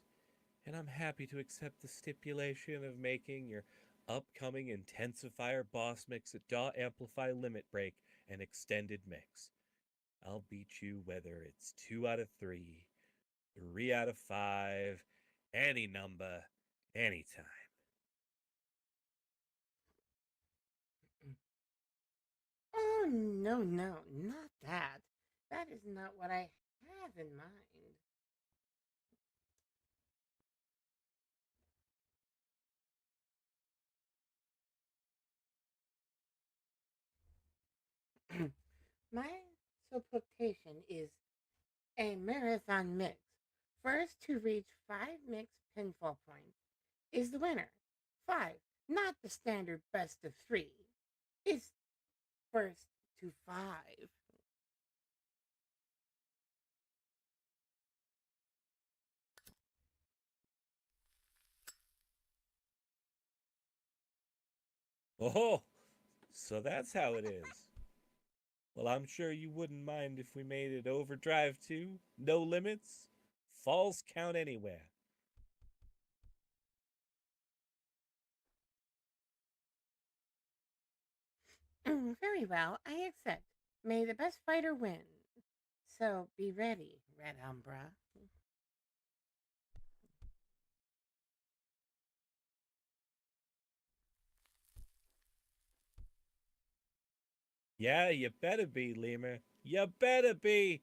and I'm happy to accept the stipulation of making your upcoming intensifier boss mix at DAW Amplify Limit Break an extended mix. I'll beat you whether it's 2 out of 3, 3 out of 5, any number, anytime. Oh, no, no, not that. That is not what I have in mind. My solicitation is a marathon mix. First to reach 5 mix pinfall points is the winner. 5, not the standard best of 3. It's first to 5. Oh, so that's how it is. Well, I'm sure you wouldn't mind if we made it overdrive too. No limits. Falls count anywhere. Very well, I accept. May the best fighter win. So be ready, Red Umbra. Yeah, you better be, Lemur. You better be.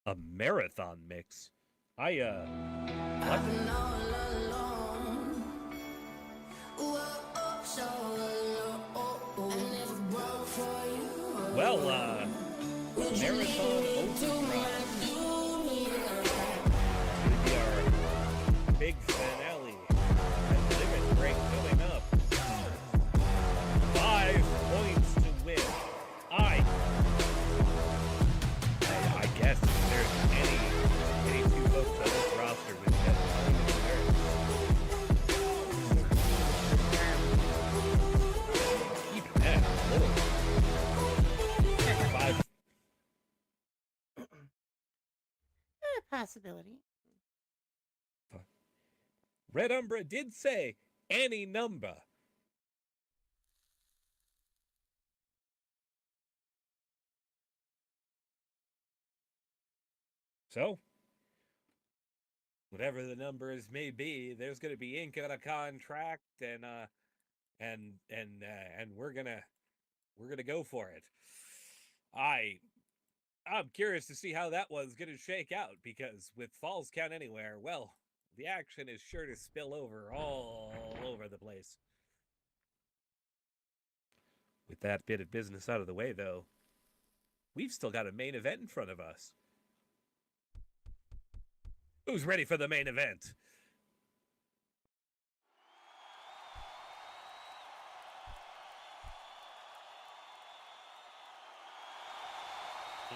A marathon mix? What? I've been all alone. Ooh, oh, so alone. I never broke for you. Well, marathon overdrive. Should be our big finale. And limit break coming up. 5 points to win. I guess if there's any two folks on this roster with that keep that little. 5. A possibility. Red Umbra did say any number. So, whatever the numbers may be, there's going to be ink on a contract, and we're gonna go for it. I'm curious to see how that one's going to shake out, because with Falls Count Anywhere, well, the action is sure to spill over all over the place. With that bit of business out of the way, though, we've still got a main event in front of us. Who's ready for the main event?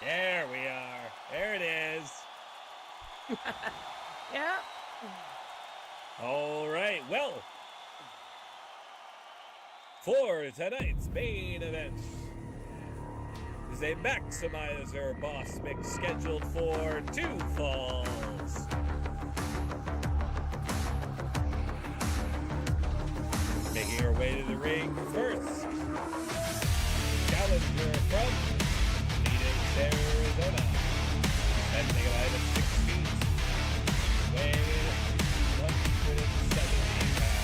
There we are. There it is. Yeah. All right, well, for tonight's main event is a Maximizer boss mix scheduled for 2 falls. Making her way to the ring first, challenger from Phoenix, Arizona, standing at a height of 6 feet, weighing 170 pounds.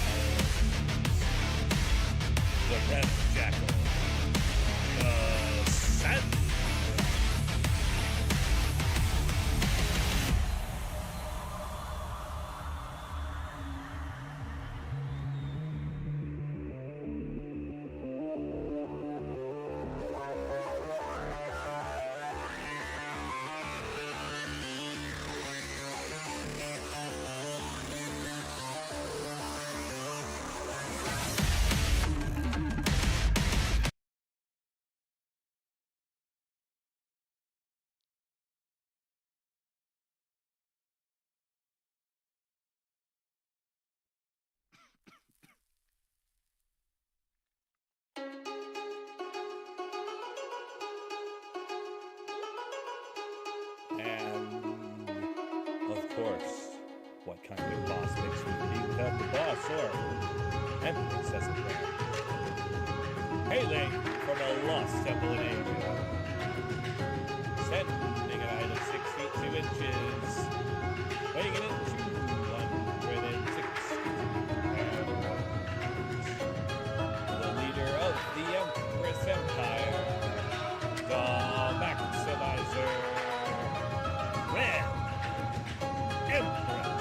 The Red Jackal, Sand. And, of course, what kind of boss mix would be without the boss or emphasis, as it were? Hailing from a lost temple in Asia, standing at a height of 6 feet 2 inches, weighing in at 260 pounds, the leader of the Empress Empire, the Maximizer. Red Empress.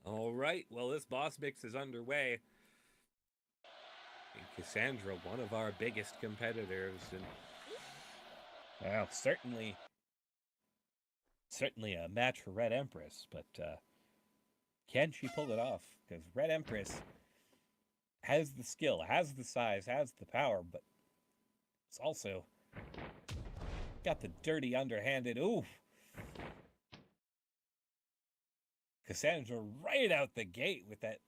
All right, well, this boss mix is underway. And Cassandra, one of our biggest competitors, and well, certainly a match for Red Empress, but can she pull it off? Because Red Empress has the skill, has the size, has the power, but it's also got the dirty, underhanded, ooh. Cassandra right out the gate with that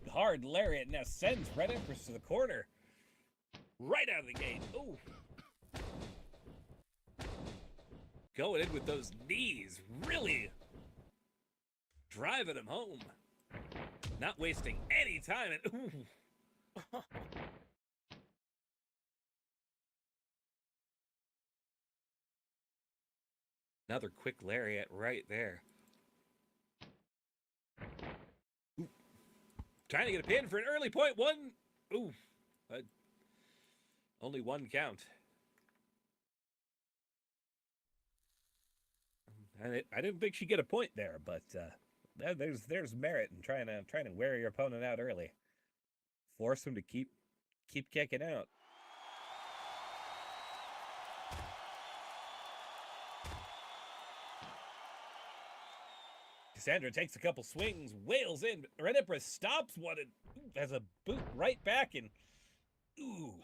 hard lariat now sends Red Empress to the corner. Right out of the gate. Ooh. Going in with those knees, really driving him home. Not wasting any time. And ooh. Another quick lariat right there. Ooh. Trying to get a pin for an early point. One. Ooh. Only one count. I didn't think she'd get a point there, but there's merit in trying to wear your opponent out early. Force him to keep kicking out. Cassandra takes a couple swings, wails in, but Red Empress stops one and has a boot right back, and ooh.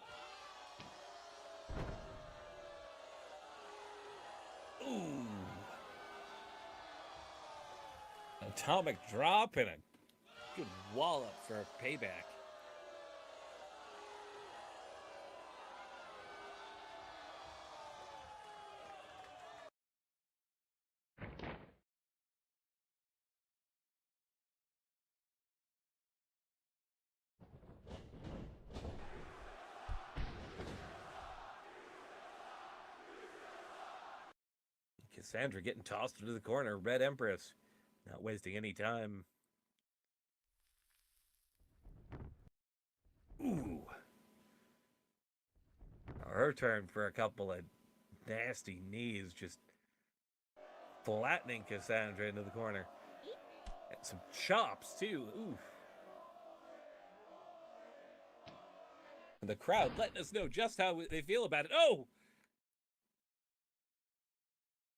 Ooh. Atomic drop and a good wallop for payback. Cassandra getting tossed into the corner. Red Empress not wasting any time. Ooh. Her turn for a couple of nasty knees, just flattening Cassandra into the corner. And some chops, too. Ooh. And the crowd letting us know just how they feel about it. Oh!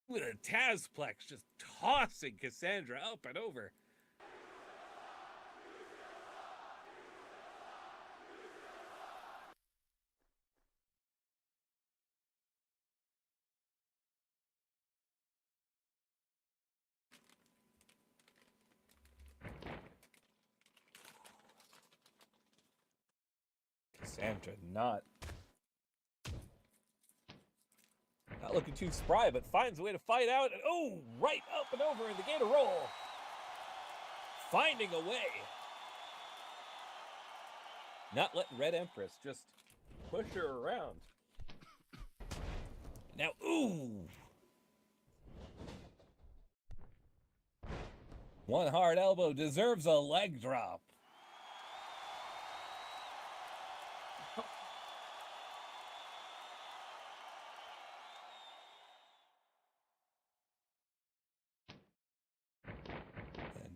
With a Tazplex just tossing Cassandra up and over. Cassandra not looking too spry, but finds a way to fight out. And oh, right up and over in the gator roll. Finding a way. Not letting Red Empress just push her around. Now, ooh. One hard elbow deserves a leg drop.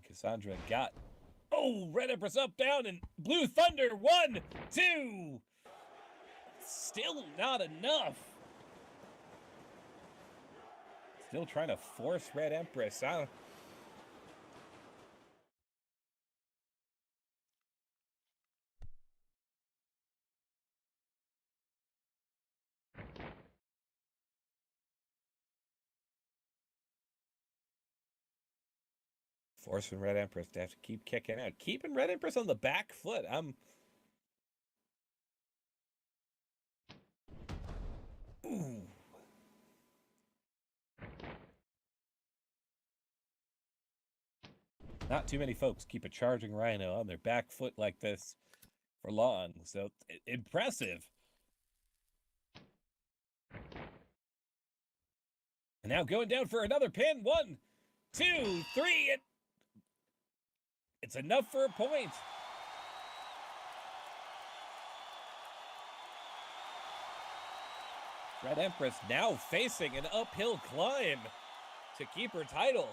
Cassandra got, oh, Red Empress up, down, and Blue Thunder, 1, 2. Still not enough. Still trying to force Red Empress out. Forcing Red Empress to have to keep kicking out. Keeping Red Empress on the back foot. Ooh. Not too many folks keep a charging rhino on their back foot like this for long. So, impressive. And now going down for another pin. 1, 2, 3, and it's enough for a point. Red Empress now facing an uphill climb to keep her title.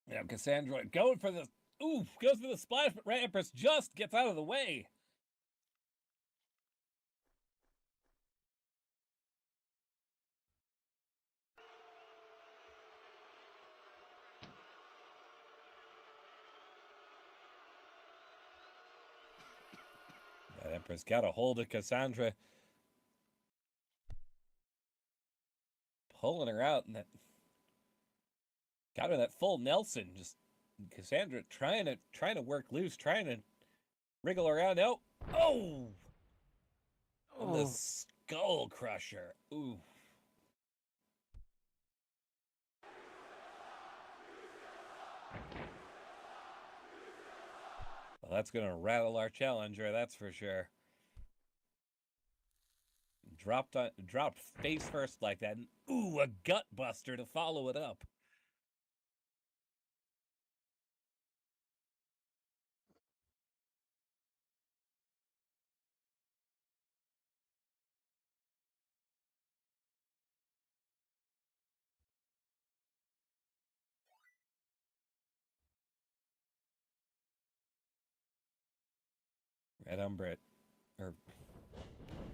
Now Cassandra going for the, goes for the splash, but Red Empress just gets out of the way. Red Empress got a hold of Cassandra, pulling her out, and that got her that full Nelson. Just Cassandra trying to work loose, trying to wriggle around. Oh, the skull crusher. Ooh. Well, that's gonna rattle our challenger, that's for sure. Dropped face first like that, and ooh, a gut buster to follow it up.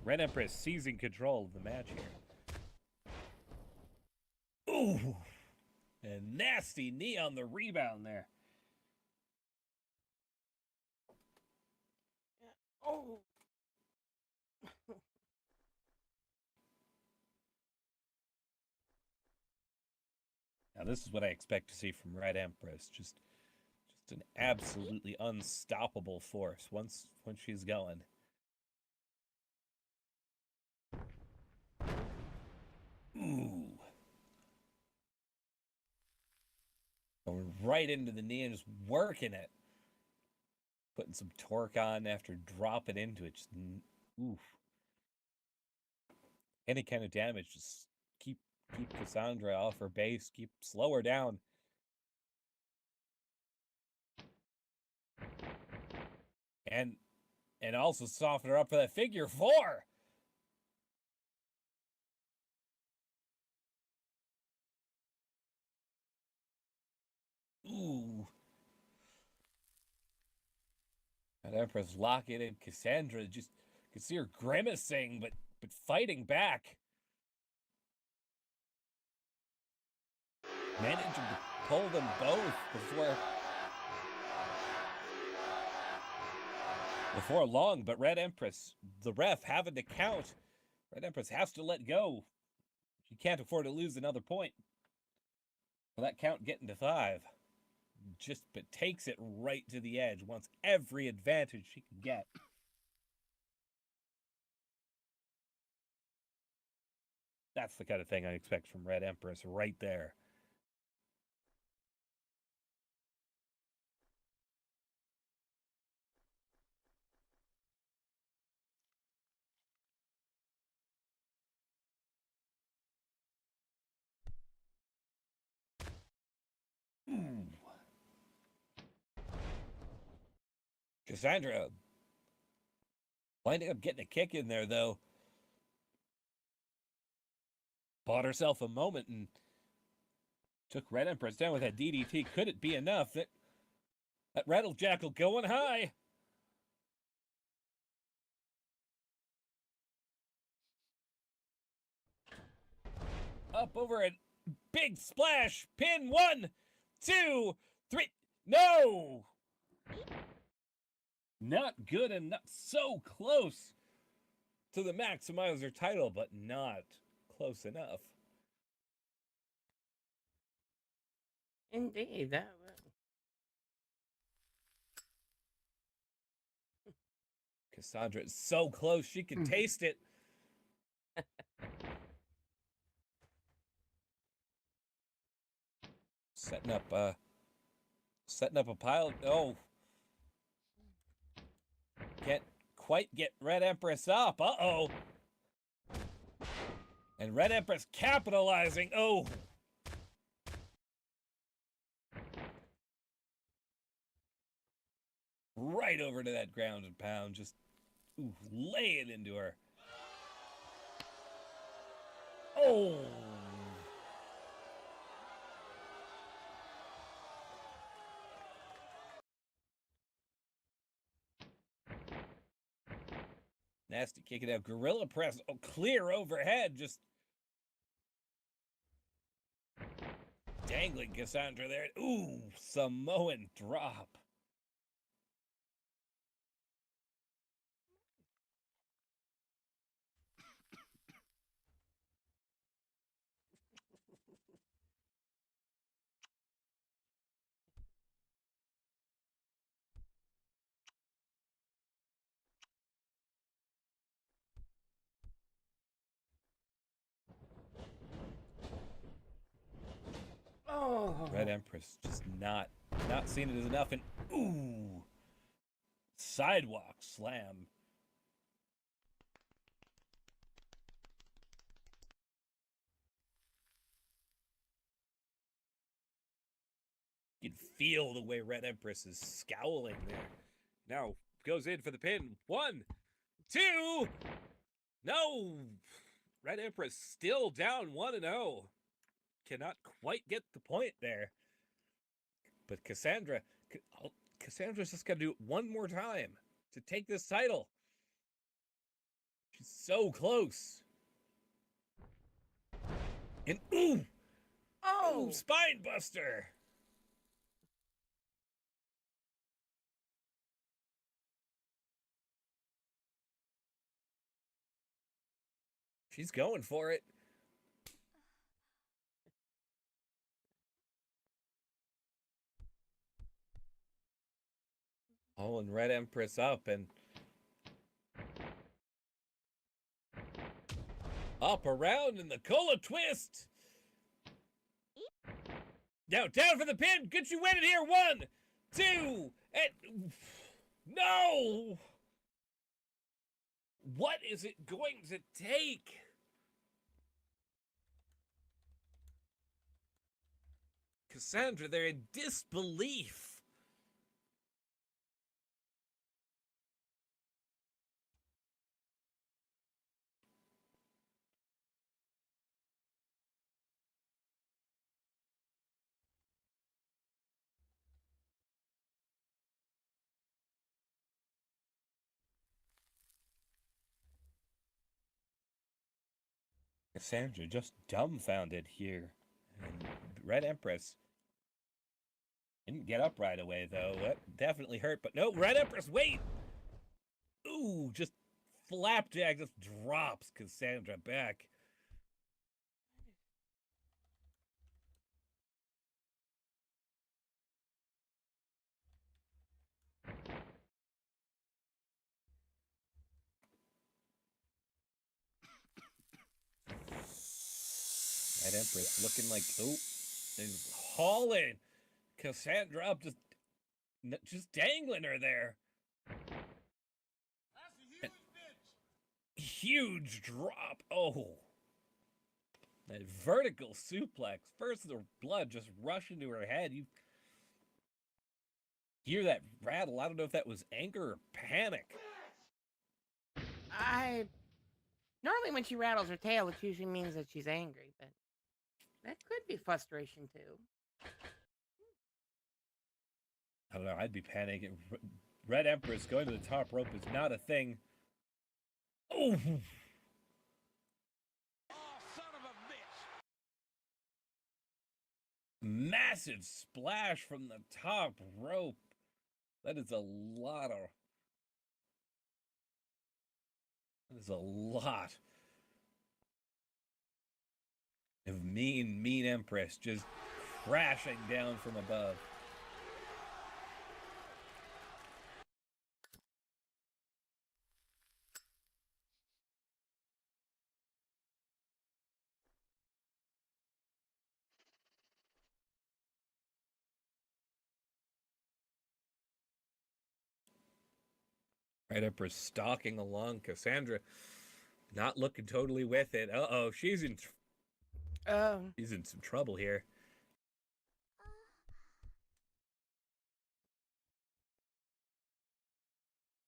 Red Empress seizing control of the match here. Ooh! A nasty knee on the rebound there. Oh. Now this is what I expect to see from Red Empress. Just an absolutely unstoppable force once she's going. Ooh. Going right into the knee and just working it. Putting some torque on after dropping into it. Just, oof. Any kind of damage, just keep Cassandra off her base. Slow her down. And also soften her up for that figure 4. Ooh. That Empress locking in Cassandra, just could see her grimacing, but fighting back. Managing to pull them both before long, but Red Empress, the ref having to count. Red Empress has to let go. She can't afford to lose another point. Well, that count getting to 5. But takes it right to the edge, wants every advantage she can get. That's the kind of thing I expect from Red Empress right there. Ooh. Cassandra winding up getting a kick in there, though. Bought herself a moment and took Red Empress down with that DDT. Could it be enough? That Rattle Jackal going high. Up over a big splash. Pin 1, 2, 3. No! Not good enough. So close to the Maximizer title, but not close enough. Indeed, that was. Cassandra is so close, she can taste it. Setting up a pile. Oh. Can't quite get Red Empress up. Uh-oh. And Red Empress capitalizing. Oh. Right over to that ground and pound. Just lay it into her. Oh. Nasty kicking out. Gorilla press. Oh, clear overhead. Just dangling Cassandra there. Ooh, Samoan drop. Oh. Red Empress just not seeing it as enough, and ooh. Sidewalk slam. You can feel the way Red Empress is scowling there. Now goes in for the pin. 1, 2. No. Red Empress still down 1-0. Cannot quite get the point there. But Cassandra's just got to do it one more time to take this title. She's so close. And ooh! Oh! Spine buster! She's going for it. Oh, and Red Empress up and up around in the cola twist. Now down for the pin. Could you win it here? 1, 2, and no. What is it going to take? Cassandra, they're in disbelief. Cassandra just dumbfounded here. And Red Empress didn't get up right away, though. That definitely hurt. But no, Red Empress, wait! Ooh, just flapjack just drops Cassandra back. Red Empress looking like, oh, he's hauling Cassandra up, just dangling her there. That's a huge bitch. Huge drop. Oh. That vertical suplex. First, the blood just rushed into her head. You hear that rattle. I don't know if that was anger or panic. Normally when she rattles her tail, it usually means that she's angry, but that could be frustration too. I don't know. I'd be panicking. Red Empress going to the top rope is not a thing. Oh. Massive splash from the top rope. That is a lot of... That is a lot of mean Empress just crashing down from above. Red Empress stalking along. Cassandra not looking totally with it. Uh-oh, she's in some trouble here.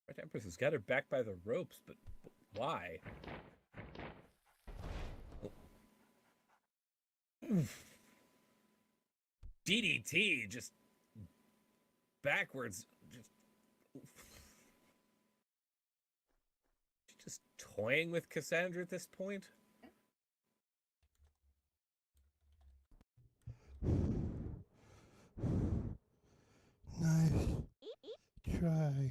Red Empress has got her back by the ropes, but why? Oh. DDT just backwards. Just toying with Cassandra at this point. Nice try,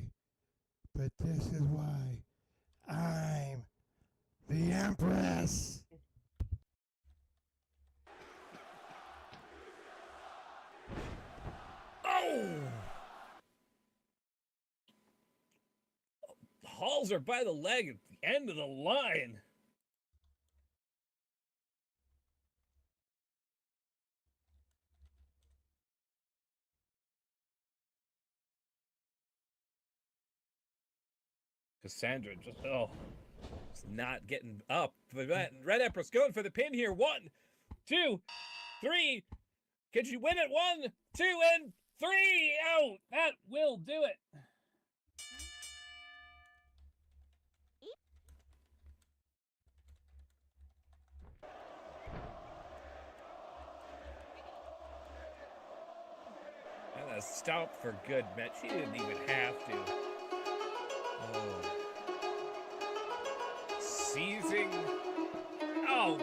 but this is why I'm the Empress. Oh! Hauls her by the leg at the end of the line. Cassandra just it's not getting up. But Red Empress going for the pin here. 1, 2, 3. Can she win it? 1, 2, and 3. Oh, that will do it. And a stop for good, Matt. She didn't even have to. Oh. Seizing. Oh.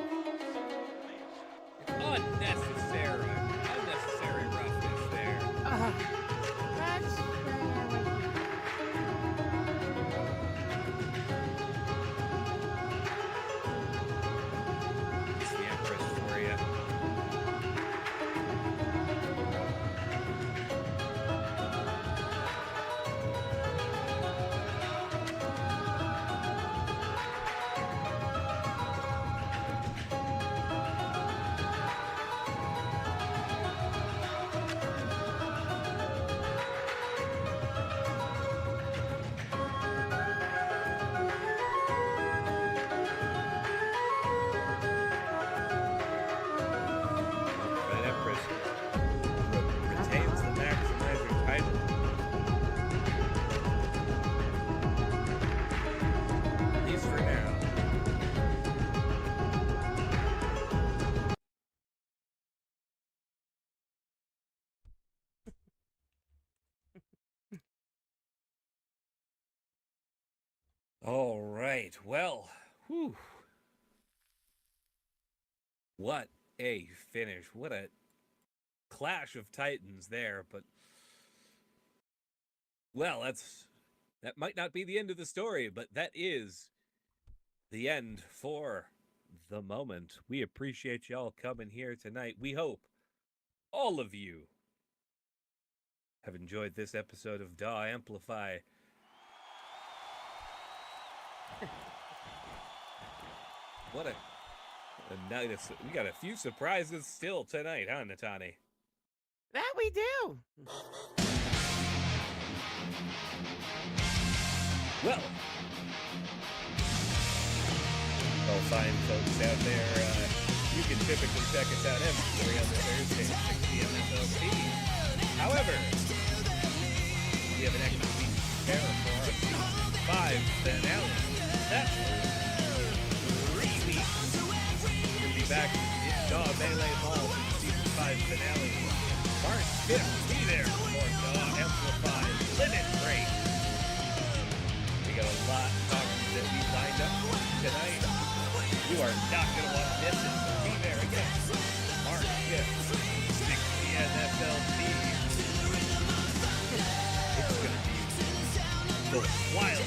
Unnecessary roughness there. That's It's the Empress for you. Red Empress retains the maximizer title. At least for now. All right. Well, whew. What a finish. What a clash of titans there, but well, that might not be the end of the story, but that is the end for the moment. We appreciate y'all coming here tonight. We hope all of you have enjoyed this episode of DAW Amplify. What a night. We got a few surprises still tonight, huh, Natani? that we do. Well, fine folks out there, you can typically check us out every other Thursday at 6 p.m. SLC. However, we have an extra week to prepare for our season 5 finale. That's 3 weeks. We'll be back in DAW Melee Hall for the season 5 finale. March 5th, be there for DAW Amplify Limit Break. We got a lot of talking that we lined up tonight. You are not going to want to miss it. So be there again. March 5th, 6 p.m. SLT. It's going to be the wild.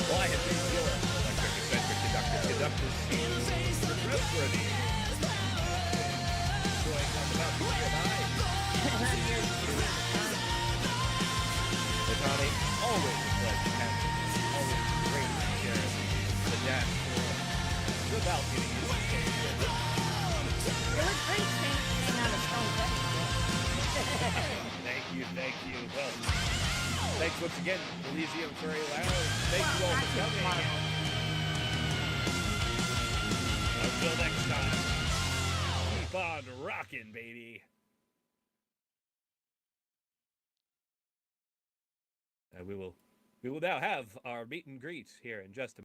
Well, I have been your electric eccentric conductor trustworthy. Enjoying on the mountain nearby. Natani, always a pleasure having you. Always great to share the dance floor. The balcony is okay. It was great staying on a strong bed. Thank you. Well, thanks once again, Elysium Furry Lounge. Thank you all for coming. Until next time, keep on rocking, baby. We will now have our meet and greet here in just a